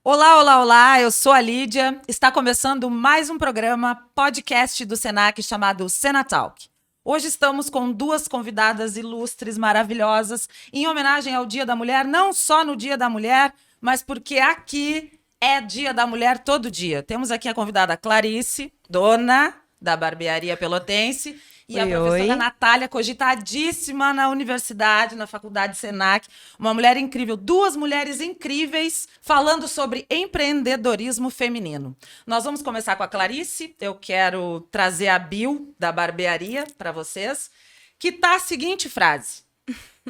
Olá, olá, olá, eu sou a Lídia. Está começando mais um programa podcast do Senac chamado Senatalk. Hoje estamos com duas convidadas ilustres, maravilhosas, em homenagem ao Dia da Mulher, não só no Dia da Mulher, mas porque aqui é Dia da Mulher todo dia. Temos aqui a convidada Clarice, dona da Barbearia Pelotense, e a professora Natália, cogitadíssima na universidade, na faculdade Senac, uma mulher incrível, duas mulheres incríveis falando sobre empreendedorismo feminino. Nós vamos começar com a Clarice, eu quero trazer a bio da barbearia para vocês, que tá a seguinte frase: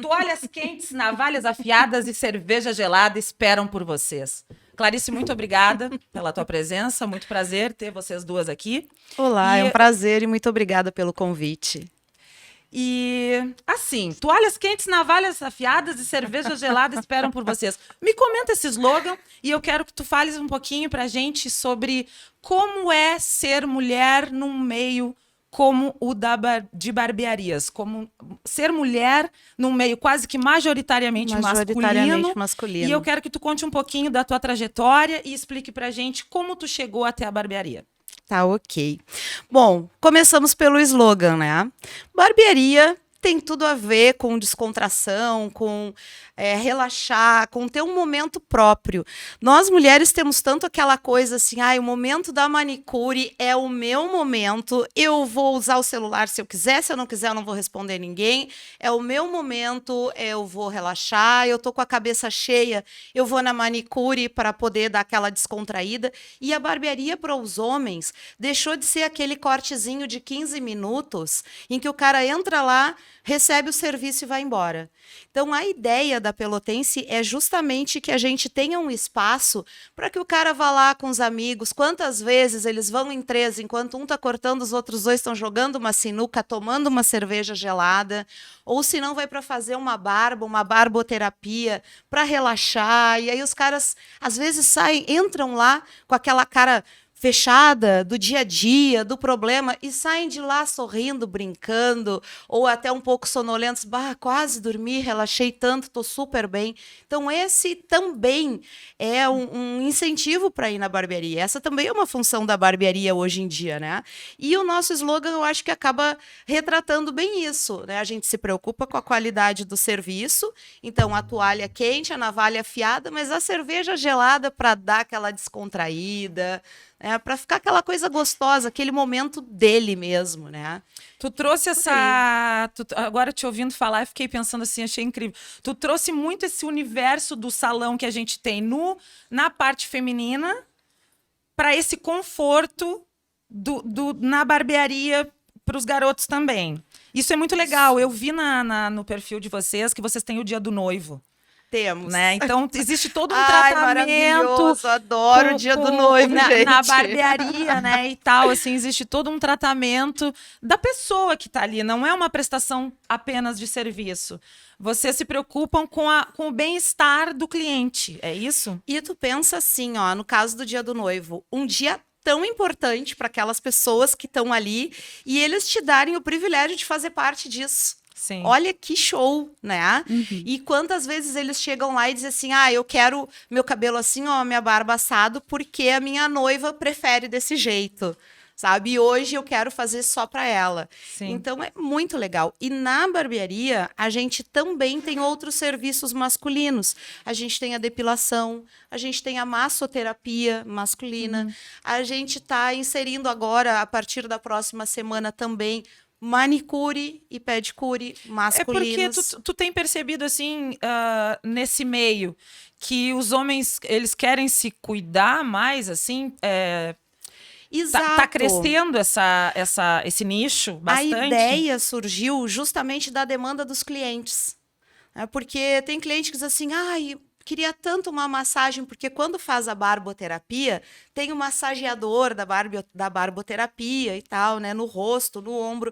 toalhas quentes, navalhas afiadas e cerveja gelada esperam por vocês. Clarice, muito obrigada pela tua presença, muito prazer ter vocês duas aqui. Olá, é um prazer e muito obrigada pelo convite. E, assim, toalhas quentes, navalhas afiadas e cerveja gelada esperam por vocês. Me comenta esse slogan e eu quero que tu fales um pouquinho pra gente sobre como é ser mulher num meio como o de barbearias, como ser mulher num meio quase que majoritariamente masculino. E eu quero que tu conte um pouquinho da tua trajetória e explique pra gente como tu chegou até a barbearia. Tá, ok. Bom, começamos pelo slogan, né? Barbearia tem tudo a ver com descontração, com relaxar, com ter um momento próprio. Nós, mulheres, temos tanto aquela coisa assim, o momento da manicure é o meu momento, eu vou usar o celular se eu quiser, se eu não quiser eu não vou responder ninguém, é o meu momento, eu vou relaxar, eu tô com a cabeça cheia, eu vou na manicure para poder dar aquela descontraída. E a barbearia para os homens deixou de ser aquele cortezinho de 15 minutos em que o cara entra lá, recebe o serviço e vai embora. Então, a ideia da Pelotense é justamente que a gente tenha um espaço para que o cara vá lá com os amigos. Quantas vezes eles vão em três, enquanto um está cortando, os outros dois estão jogando uma sinuca, tomando uma cerveja gelada, ou se não vai para fazer uma barboterapia, para relaxar. E aí os caras, às vezes, saem, entram lá com aquela cara fechada do dia a dia, do problema, e saem de lá sorrindo, brincando, ou até um pouco sonolentos. Quase dormi, relaxei tanto, estou super bem. Então, esse também é um incentivo para ir na barbearia. Essa também é uma função da barbearia hoje em dia, né? E o nosso slogan, eu acho que acaba retratando bem isso, né? A gente se preocupa com a qualidade do serviço, então a toalha quente, a navalha afiada, mas a cerveja gelada para dar aquela descontraída, para ficar aquela coisa gostosa, aquele momento dele mesmo, né? Tu trouxe agora te ouvindo falar, eu fiquei pensando assim, achei incrível. Tu trouxe muito esse universo do salão que a gente tem na parte feminina para esse conforto na barbearia para os garotos também. Isso é muito legal. Eu vi no perfil de vocês que vocês têm o Dia do Noivo. Temos. Né? Então, existe todo um tratamento. Maravilhoso, adoro o Dia do Noivo, gente. Na barbearia, né, e tal, assim, existe todo um tratamento da pessoa que está ali, não é uma prestação apenas de serviço. Vocês se preocupam com o bem-estar do cliente, é isso? E tu pensa assim, ó, no caso do Dia do Noivo, um dia tão importante para aquelas pessoas que estão ali e eles te darem o privilégio de fazer parte disso. Sim. Olha que show, né? Uhum. E quantas vezes eles chegam lá e dizem assim, eu quero meu cabelo assim, ó, minha barba assado, porque a minha noiva prefere desse jeito, sabe? E hoje eu quero fazer só para ela. Sim. Então, é muito legal. E na barbearia, a gente também tem outros serviços masculinos. A gente tem a depilação, a gente tem a massoterapia masculina, a gente está inserindo agora, a partir da próxima semana também, manicure e pedicure masculinos. É porque tu tem percebido, assim, nesse meio, que os homens, eles querem se cuidar mais, assim, Exato. Tá crescendo esse nicho bastante. A ideia surgiu justamente da demanda dos clientes. Porque tem cliente que diz assim, queria tanto uma massagem, porque quando faz a barboterapia, tem o massageador da barboterapia e tal, né, no rosto, no ombro.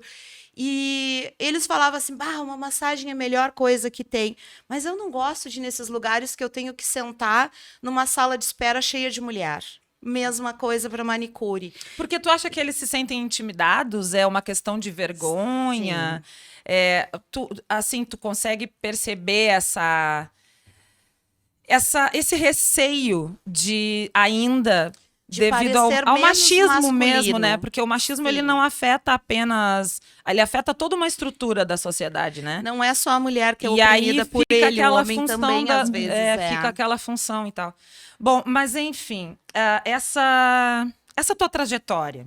E eles falavam assim, uma massagem é a melhor coisa que tem. Mas eu não gosto de ir nesses lugares que eu tenho que sentar numa sala de espera cheia de mulher. Mesma coisa para manicure. Porque tu acha que eles se sentem intimidados? É uma questão de vergonha? Tu consegue perceber esse receio de ainda... De devido ao parecer menos machismo mesmo, masculino. né? Porque o machismo, ele Sim. não afeta apenas... Ele afeta toda uma estrutura da sociedade, né? Não é só a mulher que é E aí oprimida por fica ele, o aquela homem função também, às vezes, fica aquela função e tal. Bom, mas enfim, essa tua trajetória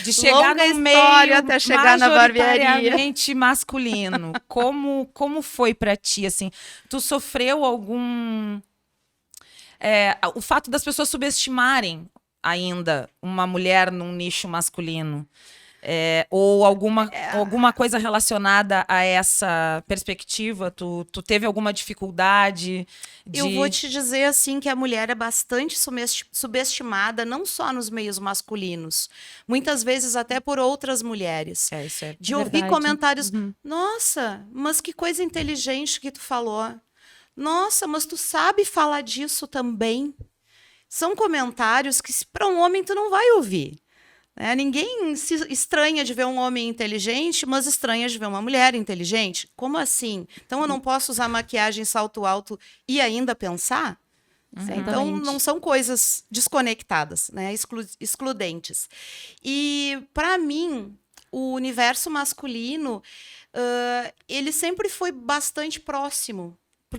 de chegar Longa num história meio até chegar na barbearia. majoritariamente masculino, como foi pra ti, assim? Tu sofreu algum... o fato das pessoas subestimarem ainda uma mulher num nicho masculino, ou alguma coisa relacionada a essa perspectiva, tu teve alguma dificuldade de... Eu vou te dizer assim que a mulher é bastante subestimada, não só nos meios masculinos, muitas vezes até por outras mulheres. Isso é De ouvir verdade. comentários, nossa, mas que coisa inteligente que tu falou. Nossa, mas tu sabe falar disso também. São comentários que para um homem tu não vai ouvir. Né? Ninguém se estranha de ver um homem inteligente, mas estranha de ver uma mulher inteligente. Como assim? Então eu não posso usar maquiagem salto alto e ainda pensar? Então não são coisas desconectadas, né? Excludentes. E para mim, o universo masculino, ele sempre foi bastante próximo.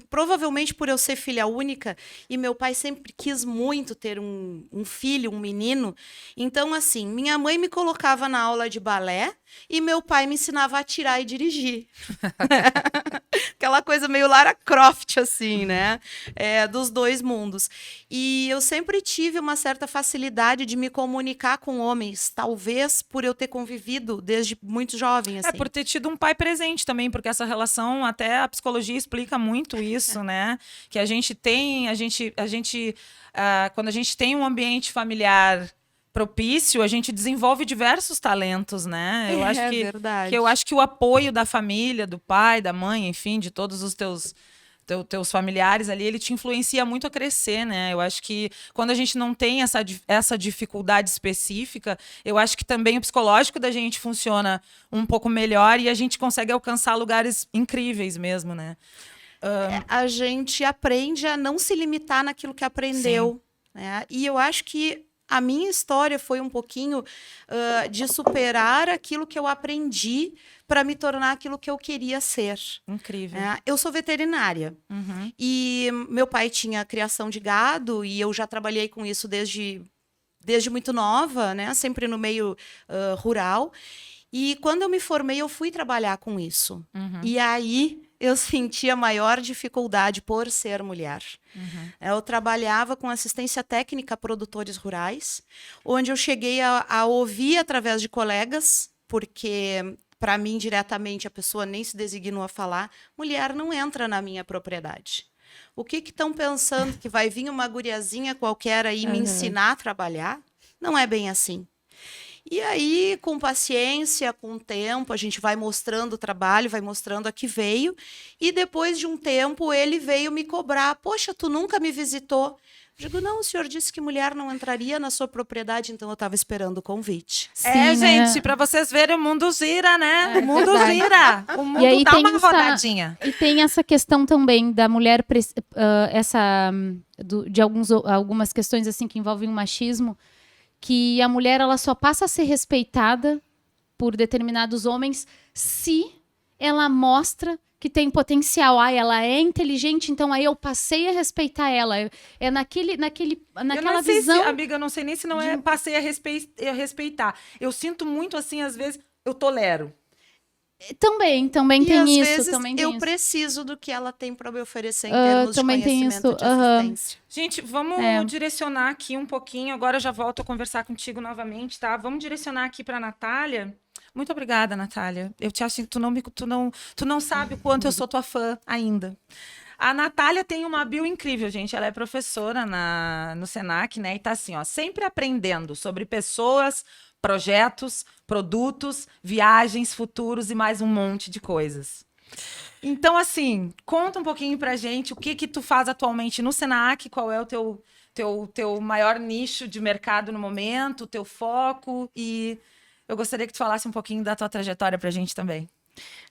Provavelmente por eu ser filha única e meu pai sempre quis muito ter um filho, um menino. Então, assim, minha mãe me colocava na aula de balé e meu pai me ensinava a atirar e dirigir. Aquela coisa meio Lara Croft, assim, né? Dos dois mundos. E eu sempre tive uma certa facilidade de me comunicar com homens, talvez por eu ter convivido desde muito jovem, assim. Por ter tido um pai presente também, porque essa relação, até a psicologia explica muito isso, né? Que a gente tem, quando a gente tem um ambiente familiar propício, a gente desenvolve diversos talentos, né? Eu acho verdade. que eu acho que o apoio da família, do pai, da mãe, enfim, de todos os teus familiares ali, ele te influencia muito a crescer, né? Eu acho que quando a gente não tem essa dificuldade específica, eu acho que também o psicológico da gente funciona um pouco melhor e a gente consegue alcançar lugares incríveis mesmo, né? A gente aprende a não se limitar naquilo que aprendeu. Né? E eu acho que a minha história foi um pouquinho de superar aquilo que eu aprendi para me tornar aquilo que eu queria ser. Incrível. Eu sou veterinária. E meu pai tinha criação de gado e eu já trabalhei com isso desde muito nova, né? Sempre no meio rural. E quando eu me formei, eu fui trabalhar com isso. E aí eu senti a maior dificuldade por ser mulher. Eu trabalhava com assistência técnica a produtores rurais, onde eu cheguei a ouvir através de colegas, porque para mim diretamente a pessoa nem se designou a falar, mulher não entra na minha propriedade. O que estão pensando? Que vai vir uma guriazinha qualquer aí me ensinar a trabalhar? Não é bem assim. E aí, com paciência, com o tempo, a gente vai mostrando o trabalho, vai mostrando a que veio. E depois de um tempo, ele veio me cobrar. Poxa, tu nunca me visitou. Eu digo, não, o senhor disse que mulher não entraria na sua propriedade, então eu estava esperando o convite. Sim, gente, para vocês verem, o mundo gira, né? O mundo gira. O mundo aí dá tem uma rodadinha. E tem essa questão também da mulher, de algumas questões assim que envolvem o machismo, que a mulher ela só passa a ser respeitada por determinados homens se ela mostra que tem potencial. Ela é inteligente, então aí eu passei a respeitar ela. É naquela visão. Amiga, eu não sei nem se não passei a respeitar. Eu sinto muito assim, às vezes, eu tolero. Também E tem às isso. vezes Também tem eu isso. preciso do que ela tem para me oferecer em termos de também tem conhecimento isso. de assistência. Gente, vamos direcionar aqui um pouquinho. Agora eu já volto a conversar contigo novamente, tá? Vamos direcionar aqui para a Natália. Muito obrigada, Natália. Eu te acho que tu não sabe o quanto eu sou tua fã ainda. A Natália tem uma bio incrível, gente. Ela é professora no Senac, né? E tá assim, ó, sempre aprendendo sobre pessoas, projetos, produtos, viagens, futuros e mais um monte de coisas. Então, assim, conta um pouquinho pra gente o que tu faz atualmente no Senac, qual é o teu maior nicho de mercado no momento, o teu foco, e eu gostaria que tu falasse um pouquinho da tua trajetória pra gente também.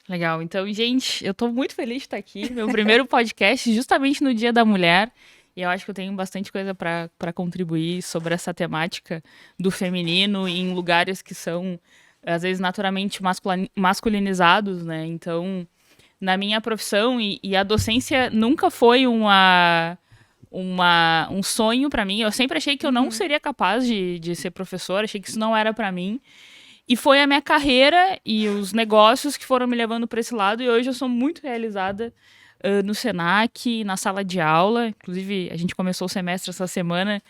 Legal. Então, gente, eu tô muito feliz de estar aqui. Meu primeiro podcast, justamente no Dia da Mulher. E eu acho que eu tenho bastante coisa para contribuir sobre essa temática do feminino em lugares que são, às vezes, naturalmente masculinizados, né? Então, na minha profissão, e a docência nunca foi um sonho para mim. Eu sempre achei que eu não seria capaz de ser professora, achei que isso não era para mim. E foi a minha carreira e os negócios que foram me levando para esse lado. E hoje eu sou muito realizada no Senac, na sala de aula. Inclusive, a gente começou o semestre essa semana.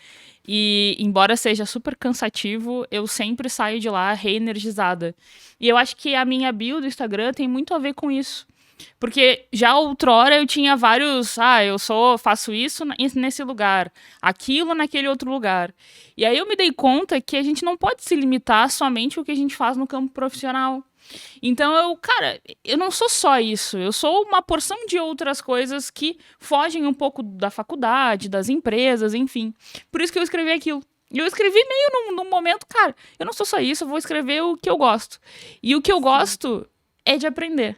E, embora seja super cansativo, eu sempre saio de lá reenergizada. E eu acho que a minha bio do Instagram tem muito a ver com isso. Porque já outrora eu tinha vários, faço isso nesse lugar, aquilo naquele outro lugar. E aí eu me dei conta que a gente não pode se limitar somente ao que a gente faz no campo profissional. Então eu não sou só isso, eu sou uma porção de outras coisas que fogem um pouco da faculdade, das empresas, enfim. Por isso que eu escrevi aquilo. E eu escrevi meio num momento, cara, eu não sou só isso, eu vou escrever o que eu gosto. E o que eu gosto é de aprender.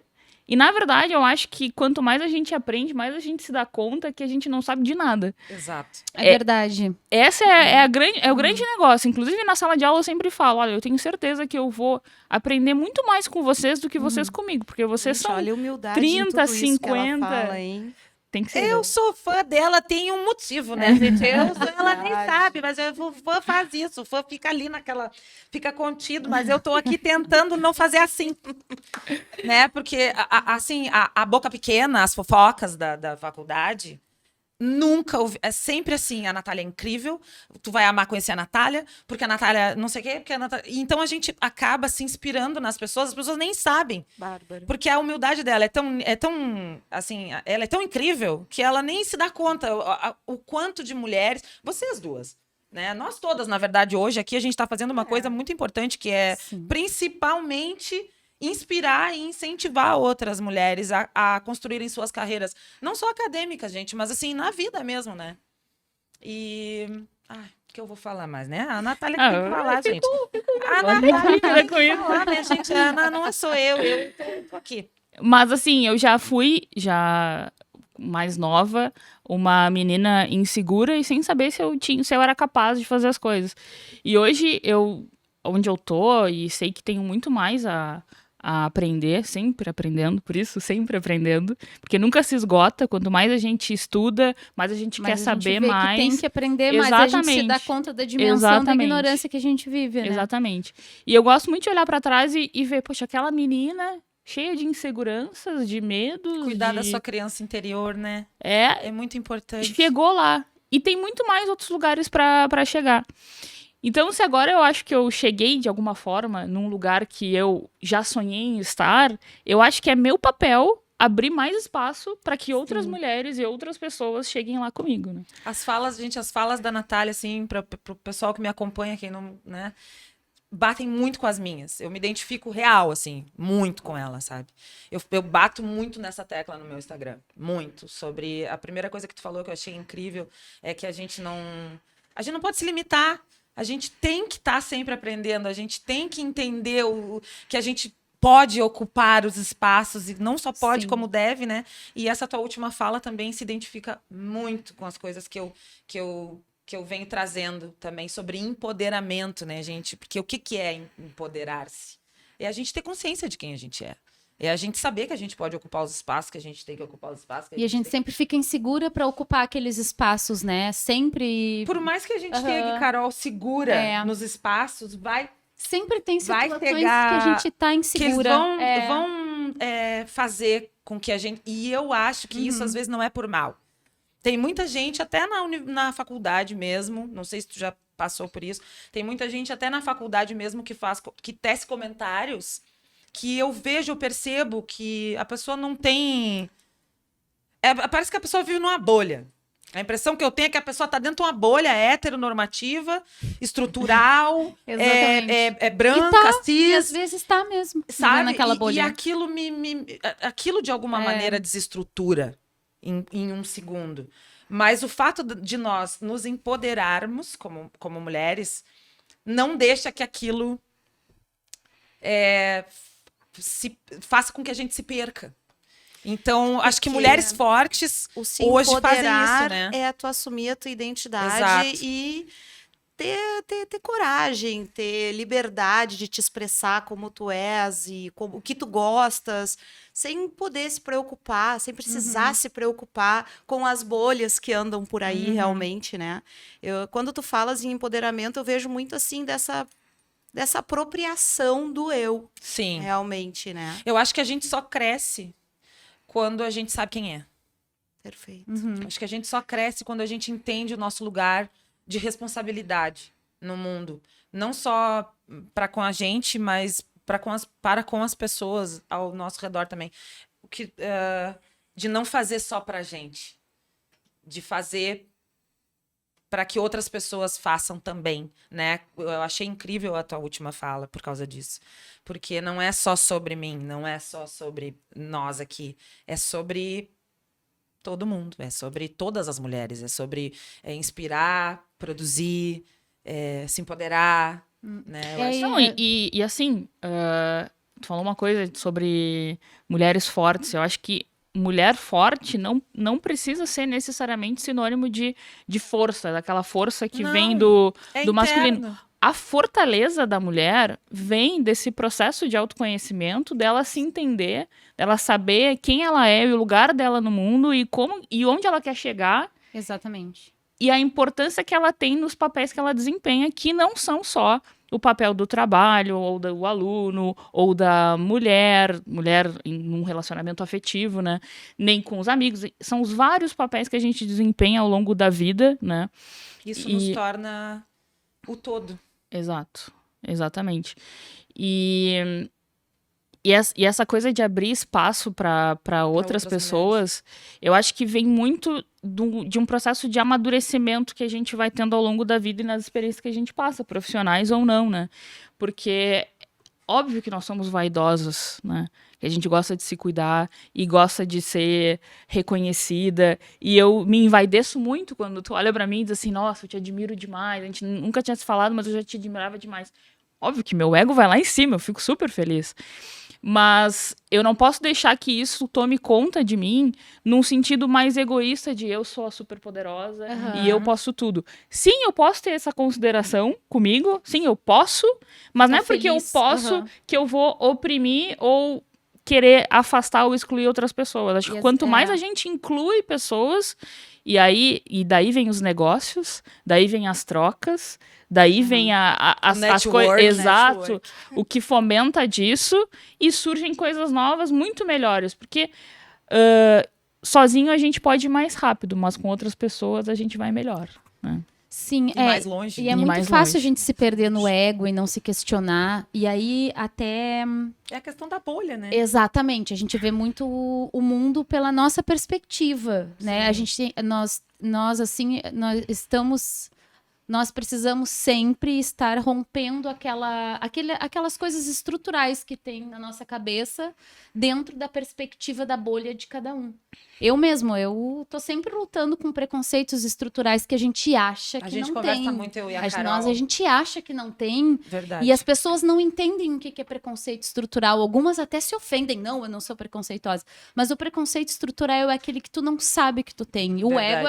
E, na verdade, eu acho que quanto mais a gente aprende, mais a gente se dá conta que a gente não sabe de nada. Exato. É verdade. Esse é o grande negócio. Inclusive, na sala de aula eu sempre falo, olha, eu tenho certeza que eu vou aprender muito mais com vocês do que vocês comigo. Porque vocês Gente, são olha a humildade 30, em tudo isso 50... que ela fala, hein? Tem que ser. Eu sou fã dela, tem um motivo, né, gente? Ela nem sabe, mas o fã faz isso. O fã fica ali fica contido, mas eu tô aqui tentando não fazer assim. Né? Porque, assim, a boca pequena, as fofocas da faculdade, nunca ouvi. É sempre assim, a Natália é incrível, tu vai amar conhecer a Natália, porque a Natália não sei o quê, porque a Natália... Então a gente acaba se inspirando nas pessoas, as pessoas nem sabem. Bárbara. Porque a humildade dela é tão, assim, ela é tão incrível que ela nem se dá conta o quanto de mulheres, vocês duas, né? Nós todas, na verdade, hoje aqui a gente está fazendo uma coisa muito importante, que é principalmente inspirar e incentivar outras mulheres a construírem suas carreiras, não só acadêmicas, gente, mas assim, na vida mesmo, né? E... o que eu vou falar mais, né? A Natália que tem que falar, gente. A Natália tem que falar, né, gente? Não sou eu tô aqui. Mas, assim, eu já fui, mais nova, uma menina insegura e sem saber se eu era capaz de fazer as coisas. E hoje, onde eu tô, e sei que tenho muito mais a aprender, sempre aprendendo, por isso, sempre aprendendo, porque nunca se esgota, quanto mais a gente estuda, mais a gente quer saber mais. Que tem que aprender, mais a gente se dá conta da dimensão da ignorância que a gente vive, né? Exatamente. E eu gosto muito de olhar pra trás e ver, poxa, aquela menina cheia de inseguranças, de medos. Cuidar da sua criança interior, né? É muito importante. Chegou lá. E tem muito mais outros lugares pra chegar. Então, se agora eu acho que eu cheguei, de alguma forma, num lugar que eu já sonhei em estar, eu acho que é meu papel abrir mais espaço para que outras mulheres e outras pessoas cheguem lá comigo, né? As falas da Natália, assim, para o pessoal que me acompanha, quem não, né, batem muito com as minhas. Eu me identifico real, assim, muito com ela, sabe? Eu bato muito nessa tecla no meu Instagram, muito, sobre... A primeira coisa que tu falou que eu achei incrível é que a gente não pode se limitar. A gente tem que estar sempre aprendendo, a gente tem que entender que a gente pode ocupar os espaços e não só pode, como deve, né? E essa tua última fala também se identifica muito com as coisas que eu venho trazendo também sobre empoderamento, né, gente? Porque o que é empoderar-se? É a gente ter consciência de quem a gente é. É a gente saber que a gente pode ocupar os espaços, que a gente tem que ocupar os espaços. E a gente sempre fica insegura para ocupar aqueles espaços, né? Sempre... Por mais que a gente tenha que, Carol, segura nos espaços, sempre tem situações que pegar a gente tá insegura. Que vão fazer com que a gente... E eu acho que isso, às vezes, não é por mal. Tem muita gente, até na faculdade mesmo, não sei se tu já passou por isso, tem muita gente até na faculdade mesmo que tece comentários que eu percebo que a pessoa não tem... parece que a pessoa vive numa bolha. A impressão que eu tenho é que a pessoa está dentro de uma bolha heteronormativa, estrutural, branca, cis. E às vezes está mesmo, sabe? Naquela bolha. E aquilo aquilo de alguma maneira desestrutura em um segundo. Mas o fato de nós nos empoderarmos como mulheres não deixa que aquilo faça com que a gente se perca. Então, acho que Porque mulheres fortes O se hoje fazem empoderar isso, né? é tu assumir a tua identidade Exato. e ter coragem, ter liberdade de te expressar como tu és e o que tu gostas, sem poder se preocupar, sem precisar se preocupar com as bolhas que andam por aí realmente, né? Quando tu falas em empoderamento, eu vejo muito assim dessa apropriação do eu, Sim. realmente, né? Eu acho que a gente só cresce quando a gente sabe quem é. Perfeito. Acho que a gente só cresce quando a gente entende o nosso lugar de responsabilidade no mundo. Não só para com a gente, mas para com as pessoas ao nosso redor também. De não fazer só pra gente. De fazer para que outras pessoas façam também, né? Eu achei incrível a tua última fala por causa disso. Porque não é só sobre mim, não é só sobre nós aqui. É sobre todo mundo, é sobre todas as mulheres, é sobre inspirar, produzir, se empoderar, né? Eu acho- Não, e assim, tu falou uma coisa sobre mulheres fortes. Eu acho que mulher forte não precisa ser necessariamente sinônimo de força, daquela força que Não, vem do é masculino. interno. A fortaleza da mulher vem desse processo de autoconhecimento, dela se entender, dela saber quem ela é e o lugar dela no mundo e onde ela quer chegar Exatamente. e a importância que ela tem nos papéis que ela desempenha, que não são só o papel do trabalho, ou do aluno, ou da mulher em um relacionamento afetivo, né? Nem com os amigos. São os vários papéis que a gente desempenha ao longo da vida, né? Isso nos torna o todo. Exato, exatamente. E essa coisa de abrir espaço para outras pessoas, eu acho que vem muito de um processo de amadurecimento que a gente vai tendo ao longo da vida e nas experiências que a gente passa, profissionais ou não, né? Porque óbvio que nós somos vaidosos, né? Que a gente gosta de se cuidar e gosta de ser reconhecida. E eu me envaideço muito quando tu olha pra mim e diz assim, nossa, eu te admiro demais. A gente nunca tinha se falado, mas eu já te admirava demais. Óbvio que meu ego vai lá em cima, eu fico super feliz. Mas eu não posso deixar que isso tome conta de mim num sentido mais egoísta de eu sou a super poderosa e eu posso tudo. Sim, eu posso ter essa consideração comigo, sim, eu posso, mas não é porque eu posso que eu vou oprimir ou querer afastar ou excluir outras pessoas. Acho que quanto mais a gente inclui pessoas, e daí vem os negócios, daí vem as trocas, daí vem as coisas. Exato. O que fomenta disso e surgem coisas novas muito melhores. Porque sozinho a gente pode ir mais rápido, mas com outras pessoas a gente vai melhor. Né? Sim, E mais longe. E é muito fácil a gente se perder no ego e não se questionar. E aí até... É a questão da bolha, né? Exatamente. A gente vê muito o mundo pela nossa perspectiva, né? A gente, nós precisamos sempre estar rompendo aquelas coisas estruturais que tem na nossa cabeça dentro da perspectiva da bolha de cada um. Eu tô sempre lutando com preconceitos estruturais que a gente acha que não tem. A gente conversa muito, eu e a Carol. A gente acha que não tem. Verdade. E as pessoas não entendem o que é preconceito estrutural. Algumas até se ofendem. Não, eu não sou preconceituosa. Mas o preconceito estrutural é aquele que tu não sabe que tu tem. E o ego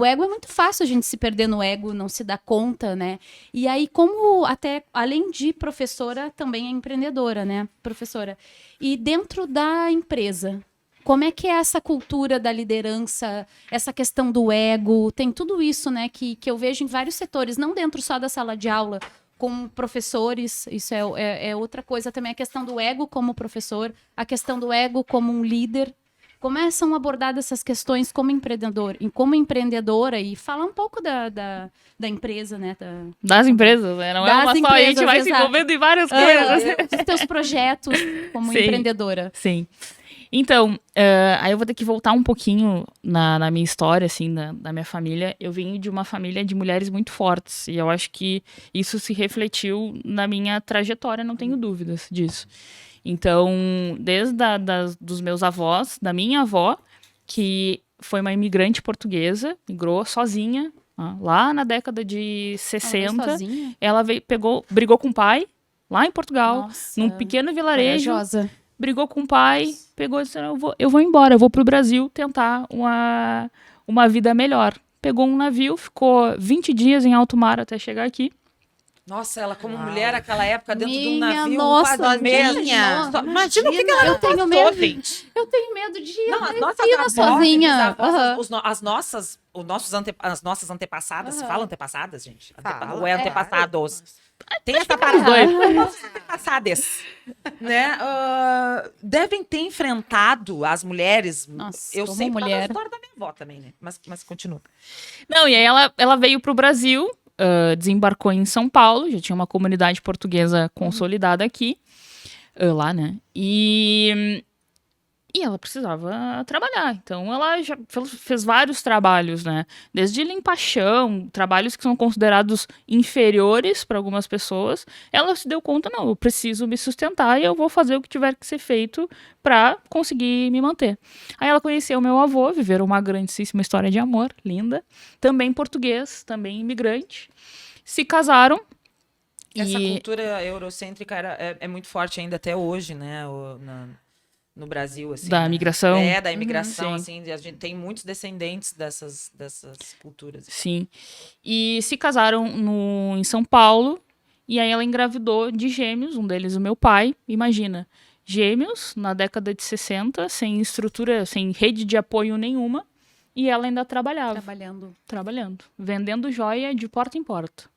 é muito fácil a gente se perder no ego, não se dar conta, né? E aí, como até, além de professora, também é empreendedora, né? Professora. E dentro da empresa, como é que é essa cultura da liderança, essa questão do ego, tem tudo isso, né, que eu vejo em vários setores, não dentro só da sala de aula, com professores, isso é outra coisa também, a questão do ego como professor, a questão do ego como um líder. Como são abordadas essas questões como empreendedora e falar um pouco da empresa, né? Das empresas, né? Não é uma só, a gente vai se envolvendo em várias coisas. Os teus projetos como empreendedora. Sim. Então, aí eu vou ter que voltar um pouquinho na minha história, assim, da minha família. Eu venho de uma família de mulheres muito fortes e eu acho que isso se refletiu na minha trajetória, não tenho dúvidas disso. Então, desde dos meus avós, da minha avó, que foi uma imigrante portuguesa, migrou sozinha, lá na década de 60. Ela brigou com o pai, lá em Portugal, num pequeno vilarejo. Corajosa. brigou com o pai, pegou e disse, eu vou embora, eu vou pro Brasil tentar uma vida melhor. Pegou um navio, ficou 20 dias em alto mar até chegar aqui. Nossa, ela como mulher naquela época dentro de um Minha navio, nossa, quase meses. sozinha. Imagina o que ela eu não tenho passou, medo. gente. Eu tenho medo de Não, as ir nossas avós, sozinha. bisavós, Aham. as nossas antepassadas, se Aham. fala antepassadas, gente? Fala, Ou é é. antepassados? Tem essa os parte dois. antepassadas, né? Devem ter enfrentado as mulheres. Nossa, Eu como sei por causa da mulher. história da minha avó também, né? Mas continua. Não, e aí ela veio pro Brasil, desembarcou em São Paulo, já tinha uma comunidade portuguesa consolidada aqui, lá, né? E ela precisava trabalhar. Então, ela já fez vários trabalhos, né? Desde limpar chão, trabalhos que são considerados inferiores para algumas pessoas. Ela se deu conta, não, eu preciso me sustentar e eu vou fazer o que tiver que ser feito para conseguir me manter. Aí ela conheceu meu avô, viveram uma grandíssima história de amor, linda. Também português, também imigrante. Se casaram. Essa E- cultura eurocêntrica é muito forte ainda até hoje, né? No Brasil, assim. Da né? migração. Da imigração, sim. assim. A gente tem muitos descendentes dessas culturas. Sim. E se casaram em São Paulo. E aí ela engravidou de gêmeos, um deles o meu pai. Imagina, gêmeos na década de 60, sem estrutura, sem rede de apoio nenhuma. E ela ainda trabalhava, trabalhando, vendendo joia de porta em porta.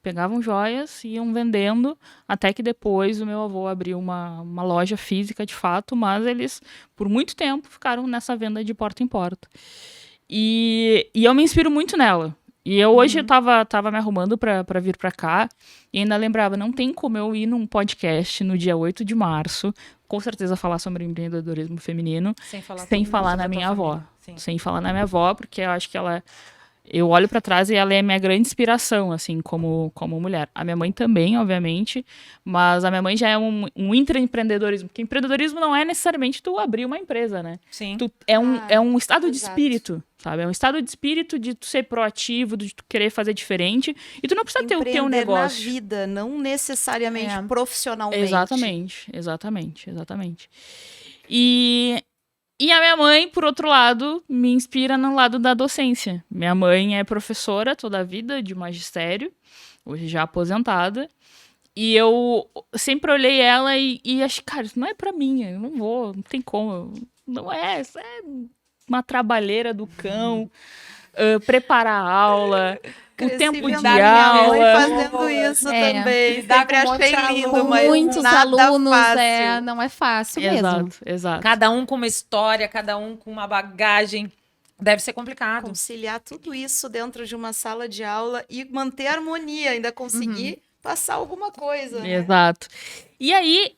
Pegavam joias, iam vendendo, até que depois o meu avô abriu uma loja física de fato, mas eles, por muito tempo, ficaram nessa venda de porta em porta. E eu me inspiro muito nela. E eu hoje eu tava me arrumando pra vir pra cá e ainda lembrava, não tem como eu ir num podcast no dia 8 de março, com certeza falar sobre empreendedorismo feminino, Sem falar, sem tudo falar sobre na a tua minha família. avó. Sim. Sem falar na minha avó, porque eu acho que ela... Eu olho pra trás e ela é a minha grande inspiração, assim, como mulher. A minha mãe também, obviamente, mas a minha mãe já é um intraempreendedorismo, porque empreendedorismo não é necessariamente tu abrir uma empresa, né? Sim. É um estado de exato. espírito, sabe? É um estado de espírito de tu ser proativo, de tu querer fazer diferente, e tu não precisa ter o teu Empreender negócio. na vida, não necessariamente É. profissionalmente. Exatamente. E a minha mãe, por outro lado, me inspira no lado da docência. Minha mãe é professora toda a vida de magistério, hoje já aposentada. E eu sempre olhei ela e achei, cara, isso não é pra mim, eu não vou, não tem como. Não é, isso é uma trabalheira do cão, preparar a aula, o tempo vendo de a minha mãe aula. fazendo isso É. também. Lidar Sempre com um monte achei de lindo, aluno. Com mas muitos nada alunos, fácil. não é fácil mesmo. Exato. Cada um com uma história, cada um com uma bagagem. Deve ser complicado. Conciliar tudo isso dentro de uma sala de aula e manter a harmonia, ainda conseguir passar alguma coisa. Né? Exato. E aí,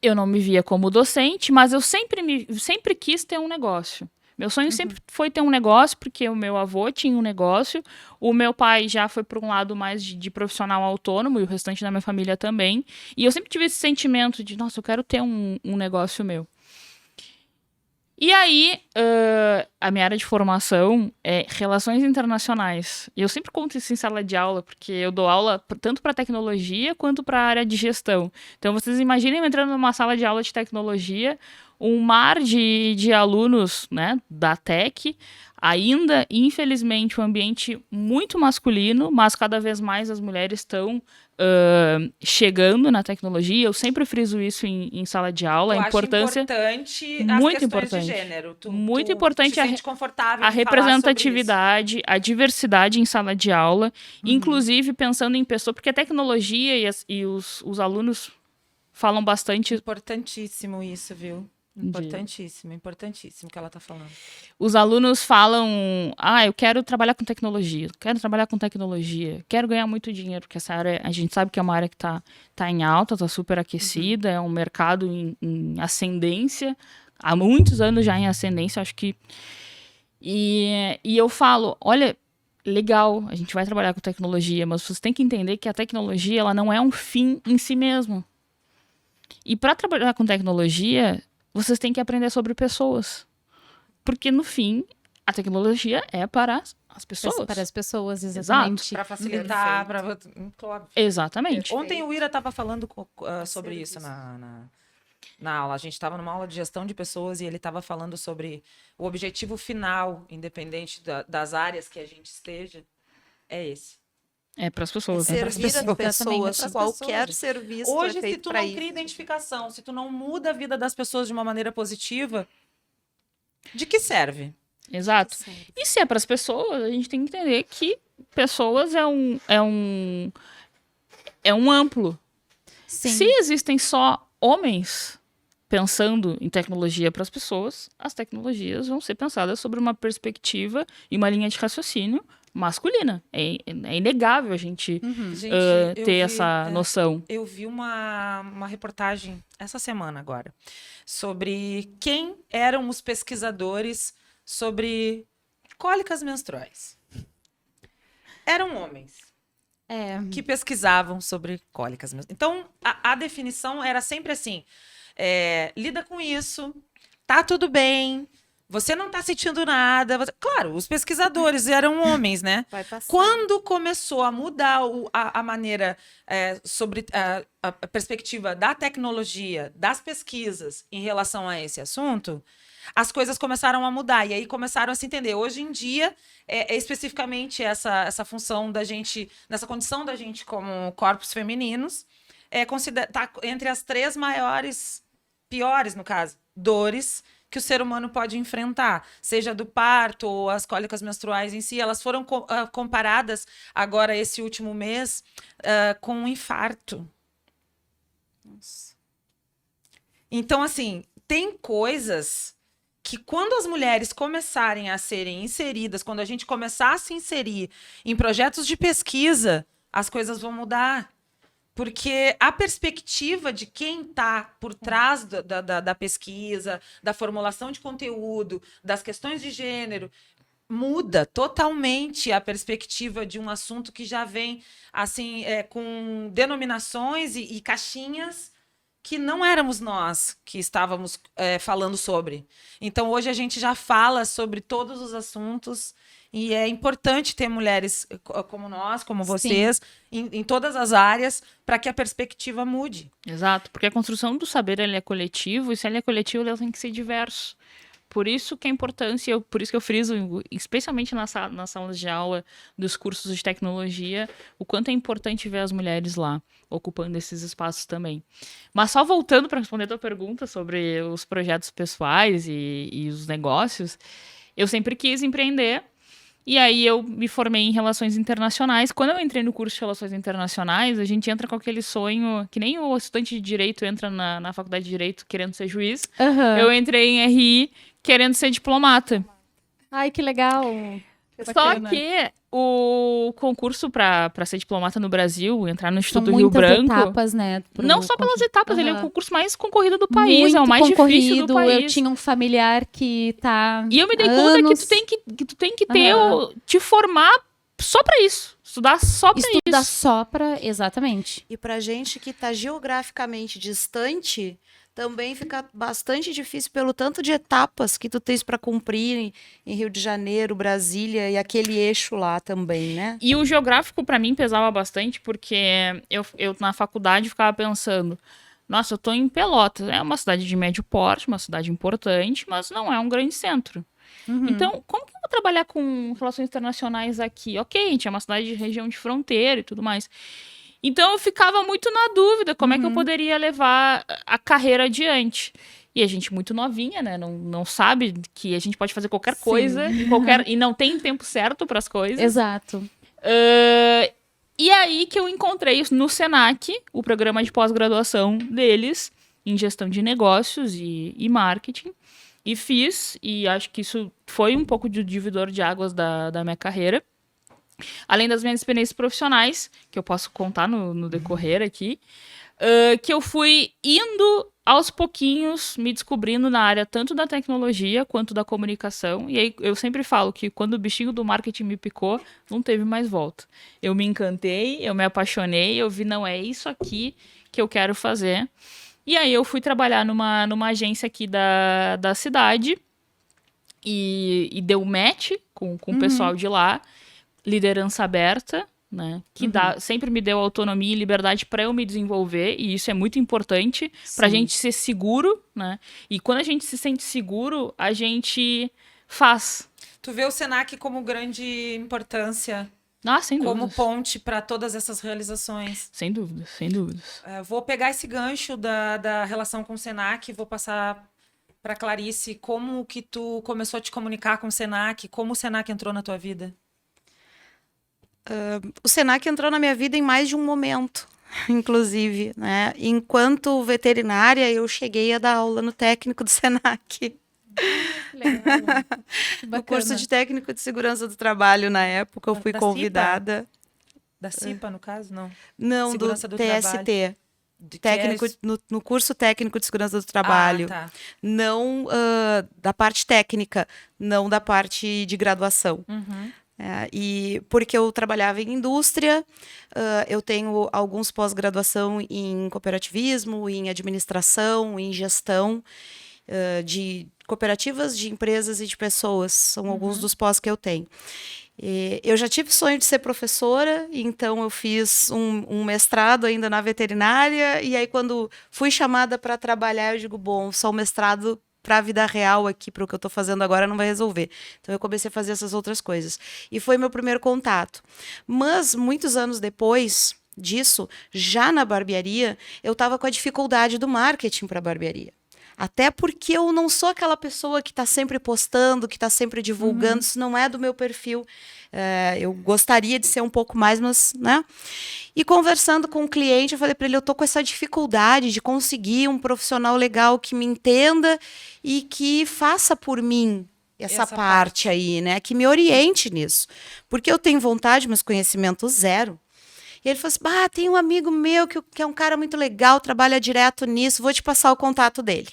eu não me via como docente, mas eu sempre quis ter um negócio. Meu sonho sempre foi ter um negócio, porque o meu avô tinha um negócio, o meu pai já foi para um lado mais de profissional autônomo, e o restante da minha família também. E eu sempre tive esse sentimento de, nossa, eu quero ter um negócio meu. E aí, a minha área de formação é relações internacionais. E eu sempre conto isso em sala de aula, porque eu dou aula tanto para tecnologia quanto para a área de gestão. Então, vocês imaginem eu entrando numa sala de aula de tecnologia, um mar de alunos, né, da tech, ainda, infelizmente, um ambiente muito masculino, mas cada vez mais as mulheres estão chegando na tecnologia. Eu sempre friso isso em sala de aula, Tu a acha importância... importante muito as questões importante. de gênero. Muito importante te sente confortável a em falar sobre representatividade, a diversidade em sala de aula, inclusive pensando em pessoas, porque a tecnologia e os alunos falam bastante. isso. Importantíssimo isso, viu? Importantíssimo o que ela tá falando. Os alunos falam, eu quero trabalhar com tecnologia, quero ganhar muito dinheiro, porque essa área, a gente sabe que é uma área que tá em alta, tá super aquecida, é um mercado em ascendência, há muitos anos já em ascendência, acho que... E eu falo, olha, legal, a gente vai trabalhar com tecnologia, mas vocês têm que entender que a tecnologia, ela não é um fim em si mesmo. E para trabalhar com tecnologia, vocês têm que aprender sobre pessoas. Porque, no fim, a tecnologia é para as pessoas. Para as pessoas, exatamente. Para facilitar, claro. Exatamente. Ontem o Ira estava falando sobre isso na aula. A gente estava numa aula de gestão de pessoas e ele estava falando sobre o objetivo final, independente das áreas que a gente esteja, é esse. É para as pessoas. né? Servir as pessoas. pessoas. Pras Qualquer pessoas. serviço Hoje, é se feito tu para não isso. cria identificação, se tu não muda a vida das pessoas de uma maneira positiva, de que serve? Exato. E se é para as pessoas, a gente tem que entender que pessoas é um amplo. Sim. Se existem só homens pensando em tecnologia para as pessoas, as tecnologias vão ser pensadas sobre uma perspectiva e uma linha de raciocínio masculina. É inegável a gente Gente, eu ter vi, essa noção. Eu vi uma reportagem essa semana agora sobre quem eram os pesquisadores sobre cólicas menstruais. Eram homens É. que pesquisavam sobre cólicas menstruais. Então, a definição era sempre assim, lida com isso, tá tudo bem, você não tá sentindo nada. Claro, os pesquisadores eram homens, né? Vai passar. Quando começou a mudar a maneira sobre a perspectiva da tecnologia, das pesquisas em relação a esse assunto, as coisas começaram a mudar. E aí começaram a se entender. Hoje em dia, especificamente essa função da gente, nessa condição da gente como corpos femininos, tá entre as 3 piores, no caso, dores que o ser humano pode enfrentar, seja do parto ou as cólicas menstruais em si. Elas foram comparadas agora, esse último mês, com um infarto. Nossa. Então, assim, tem coisas que quando as mulheres começarem a serem inseridas, quando a gente começar a se inserir em projetos de pesquisa, as coisas vão mudar. Porque a perspectiva de quem está por trás da pesquisa, da formulação de conteúdo, das questões de gênero, muda totalmente a perspectiva de um assunto que já vem assim com denominações e caixinhas que não éramos nós que estávamos falando sobre. Então, hoje a gente já fala sobre todos os assuntos e é importante ter mulheres como nós, como vocês, em todas as áreas, para que a perspectiva mude. Exato, porque a construção do saber ele é coletivo, e se ele é coletivo, ele tem que ser diverso. Por isso que a importância, por isso que eu friso, especialmente nas salas de aula dos cursos de tecnologia, o quanto é importante ver as mulheres lá, ocupando esses espaços também. Mas só voltando para responder a tua pergunta sobre os projetos pessoais e os negócios, eu sempre quis empreender. E aí eu me formei em Relações Internacionais. Quando eu entrei no curso de Relações Internacionais, a gente entra com aquele sonho, que nem o estudante de Direito entra na faculdade de Direito querendo ser juiz. Aham. Eu entrei em RI querendo ser diplomata. Ai, que legal. Só Bacana. que o concurso para ser diplomata no Brasil, entrar no São Instituto Rio muitas Branco... etapas, né? Não só pelas etapas, ele é o Aham. concurso mais concorrido do país, Muito é o mais difícil do concorrido. país. Eu tinha um familiar que tá E eu me dei há conta anos. que tu tem que ter Aham. te formar só pra isso. Estudar só pra Estudar isso. só pra... Exatamente. E pra gente que está geograficamente distante, também fica bastante difícil pelo tanto de etapas que tu tens para cumprir em Rio de Janeiro, Brasília e aquele eixo lá também, né? E o geográfico pra mim pesava bastante, porque eu na faculdade ficava pensando, nossa, eu tô em Pelotas, é uma cidade de médio porte, uma cidade importante, mas não é um grande centro. Então, como que eu vou trabalhar com relações internacionais aqui? Ok, a gente é uma cidade de região de fronteira e tudo mais. Então, eu ficava muito na dúvida como é que eu poderia levar a carreira adiante. E a gente muito novinha, né? Não sabe que a gente pode fazer qualquer Sim. coisa e não tem tempo certo para as coisas. Exato. E aí que eu encontrei no Senac, o programa de pós-graduação deles, em gestão de negócios e marketing. E fiz, e acho que isso foi um pouco de divisor de águas da minha carreira. Além das minhas experiências profissionais, que eu posso contar no decorrer aqui, que eu fui indo aos pouquinhos, me descobrindo na área tanto da tecnologia quanto da comunicação. E aí eu sempre falo que quando o bichinho do marketing me picou, não teve mais volta. Eu me encantei, eu me apaixonei, eu vi, não, é isso aqui que eu quero fazer. E aí eu fui trabalhar numa agência aqui da cidade e deu match com o pessoal de lá, liderança aberta, né? Que sempre me deu autonomia e liberdade para eu me desenvolver, e isso é muito importante pra gente ser seguro, né? E quando a gente se sente seguro, a gente faz. Tu vê o Senac como grande importância, Ah, sem como dúvidas. ponte para todas essas realizações. Sem dúvidas, sem dúvidas. Vou pegar esse gancho da relação com o Senac e vou passar para Clarice como que tu começou a te comunicar com o Senac, como o Senac entrou na tua vida. O Senac entrou na minha vida em mais de um momento, inclusive, né? Enquanto veterinária, eu cheguei a dar aula no técnico do Senac. Legal. No curso de técnico de segurança do trabalho, na época, eu fui Da convidada. Da CIPA, no caso, não? Não, Segurança do do TST. De Técnico, no curso técnico de segurança do trabalho. Ah, tá. Não da parte técnica, não da parte de graduação. Uhum. E porque eu trabalhava em indústria, eu tenho alguns pós-graduação em cooperativismo, em administração, em gestão de cooperativas, de empresas e de pessoas. São alguns dos pós que eu tenho. Eu já tive sonho de ser professora, então eu fiz um mestrado ainda na veterinária, e aí quando fui chamada para trabalhar, eu digo, bom, só o mestrado para a vida real aqui, para o que eu estou fazendo agora, não vai resolver. Então eu comecei a fazer essas outras coisas. E foi meu primeiro contato. Mas, muitos anos depois disso, já na barbearia, eu estava com a dificuldade do marketing para a barbearia. Até porque eu não sou aquela pessoa que está sempre postando, que está sempre divulgando, isso não é do meu perfil. Eu gostaria de ser um pouco mais, mas, né? E conversando com o cliente, eu falei para ele, eu tô com essa dificuldade de conseguir um profissional legal que me entenda e que faça por mim essa parte aí, né? Que me oriente nisso. Porque eu tenho vontade, mas conhecimento zero. E ele falou assim, tem um amigo meu que é um cara muito legal, trabalha direto nisso, vou te passar o contato dele.